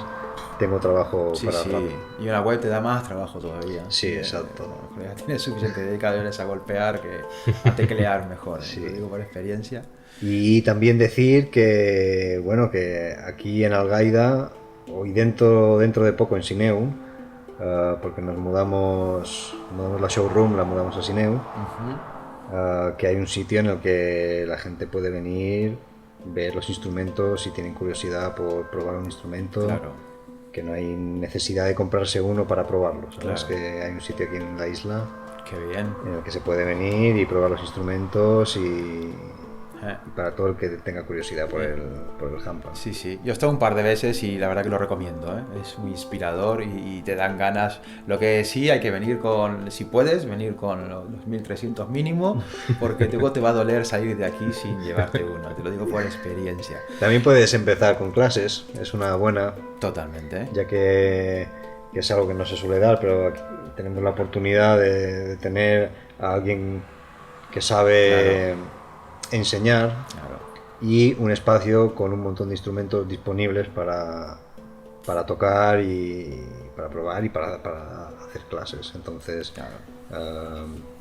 tengo trabajo Sí, para sí. rato. Y una web te da más trabajo todavía. Sí, exacto. Ya tienes suficiente dedicadores a golpear que a teclear mejor. Sí. Lo digo por experiencia. Y también decir que, bueno, que aquí en Algaida, hoy dentro de poco en Sineu, porque nos mudamos la showroom, la mudamos a Sineu, que hay un sitio en el que la gente puede venir, ver los instrumentos si tienen curiosidad por probar un instrumento. Claro. Que no hay necesidad de comprarse uno para probarlo, ¿sabes? Claro. Que hay un sitio aquí en la isla Qué bien. en el que se puede venir y probar los instrumentos y para todo el que tenga curiosidad por el handpan. Sí, sí. Yo he estado un par de veces y la verdad que lo recomiendo, ¿eh? Es muy inspirador y te dan ganas. Lo que sí, hay que venir si puedes, venir con los 1.300 mínimo, porque luego te va a doler salir de aquí sin llevarte uno. Te lo digo por experiencia. También puedes empezar con clases, es una buena, Totalmente, ¿eh? ya que es algo que no se suele dar, pero aquí tenemos la oportunidad de tener a alguien que sabe enseñar. Claro. Y un espacio con un montón de instrumentos disponibles para tocar y para probar y para hacer clases. Entonces,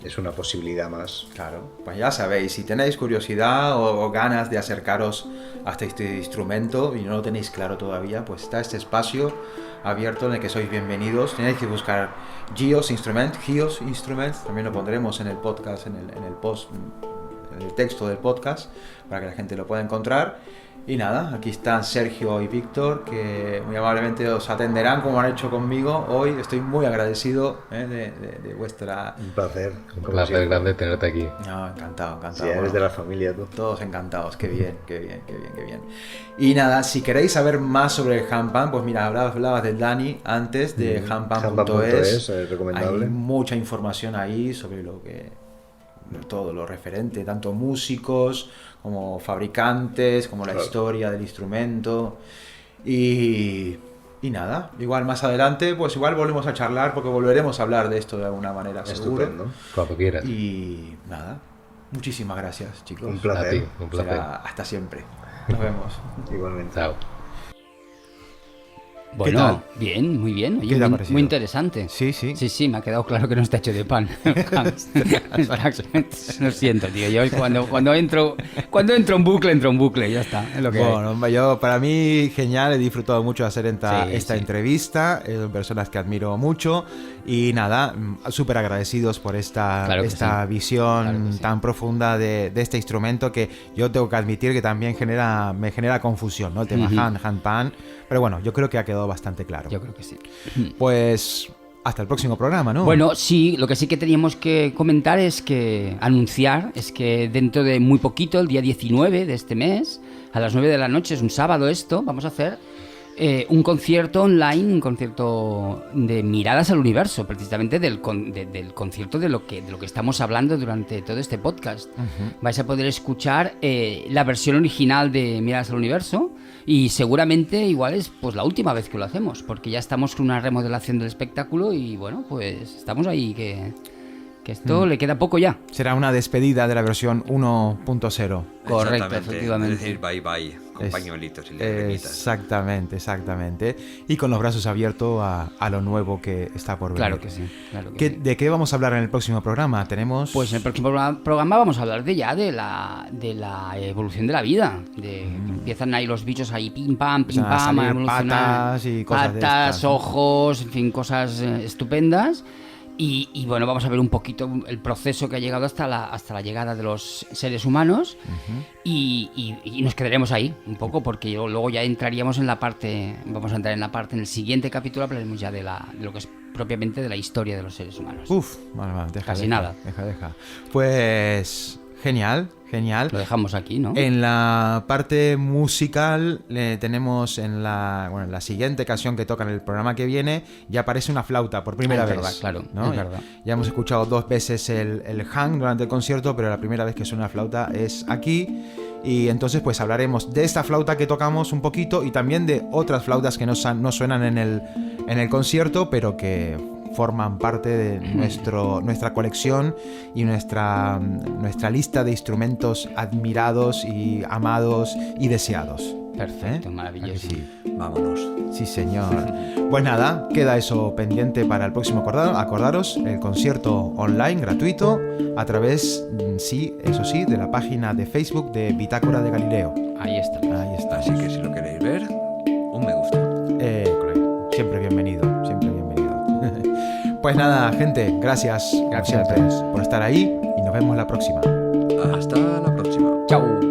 es una posibilidad más. Claro, pues ya sabéis, si tenéis curiosidad o ganas de acercaros hasta este instrumento y no lo tenéis claro todavía, pues está este espacio abierto en el que sois bienvenidos. Tenéis que buscar Geos Instruments, también lo pondremos en el podcast, en el post, en el texto del podcast, para que la gente lo pueda encontrar. Y nada, aquí están Sergio y Víctor, que muy amablemente os atenderán como han hecho conmigo hoy. Estoy muy agradecido de vuestra... Un placer. Un como placer siempre. grande tenerte aquí. No, encantado. Sí, eres de la familia tú. Todos encantados, qué bien. Y nada, si queréis saber más sobre el handpan, pues mira, hablabas de Dani antes, de handpan.es. Recomendable. Hay mucha información ahí sobre todo lo referente, tanto músicos como fabricantes, como la historia del instrumento. Y nada, igual más adelante, pues igual volvemos a charlar, porque volveremos a hablar de esto de alguna manera, seguro. Estupendo. Cuando quieras. Y nada, muchísimas gracias, chicos. Un A ti, placer. un placer. Será hasta siempre. Nos vemos. Igualmente. Chao. Bueno, tal? bien, muy bien. Oye, ¿Qué te ha muy, parecido? muy interesante. Sí, sí. Sí, me ha quedado claro que no está hecho de pan. Lo siento, tío. Yo cuando entro en bucle, ya está. Es lo que hay. Bueno, yo para mí genial, he disfrutado mucho de hacer esta Sí. entrevista, personas que admiro mucho y nada, súper agradecidos por esta Claro que visión Claro que sí. tan profunda de este instrumento, que yo tengo que admitir que también me genera confusión, ¿no? El tema handpan, pero bueno, yo creo que ha quedado bastante claro. Yo creo que sí. Pues hasta el próximo programa, ¿no? Bueno, sí, lo que sí que teníamos que comentar anunciar es que dentro de muy poquito, el día 19 de este mes, a las 9 de la noche, es un sábado esto, vamos a hacer un concierto online, un concierto de miradas al universo, precisamente del concierto de lo que estamos hablando durante todo este podcast. Vais a poder escuchar la versión original de Miradas al Universo, y seguramente igual es pues la última vez que lo hacemos, porque ya estamos con una remodelación del espectáculo y bueno, pues estamos ahí Que esto le queda poco ya. Será una despedida de la versión 1.0. Correcto, Exactamente, efectivamente. Es decir, bye bye, con pañuelitos y lagrimitas. Exactamente. Y con los brazos abiertos a lo nuevo que está por venir. Claro que sí. Claro que sí. ¿De qué vamos a hablar en el próximo programa? Tenemos... Pues en el próximo programa vamos a hablar de la evolución de la vida. Que empiezan ahí los bichos ahí pim pam, Empiezan a salir evolucionar. patas y cosas de Patas, estas, ¿no? ojos, en fin, cosas estupendas. Y bueno, vamos a ver un poquito el proceso que ha llegado hasta la llegada de los seres humanos. Y nos quedaremos ahí un poco, porque luego ya entraríamos en la parte, vamos a entrar en la parte, en el siguiente capítulo hablaremos ya de lo que es propiamente de la historia de los seres humanos. Uf, vale, deja. Casi nada. Deja. Pues genial. Lo dejamos aquí, ¿no? En la parte musical tenemos en la siguiente canción que toca en el programa que viene, ya aparece una flauta por primera vez. Verdad, claro, ¿no? es verdad. Ya hemos escuchado 2 veces el hang durante el concierto, pero la primera vez que suena una flauta es aquí. Y entonces pues hablaremos de esta flauta que tocamos un poquito y también de otras flautas que no suenan en el concierto, pero que forman parte de nuestra colección y nuestra lista de instrumentos admirados y amados y deseados. Perfecto, maravilloso. Sí. Vámonos. Sí, señor. Pues nada, queda eso pendiente para el próximo acordaros, el concierto online gratuito a través, sí, eso sí, de la página de Facebook de Bitácora de Galileo. Ahí está. Así que si lo queréis ver, un me gusta. Correcto. Siempre bienvenido. Pues nada, gente, gracias Gracias siempre por estar ahí y nos vemos la próxima. Hasta la próxima. Chao.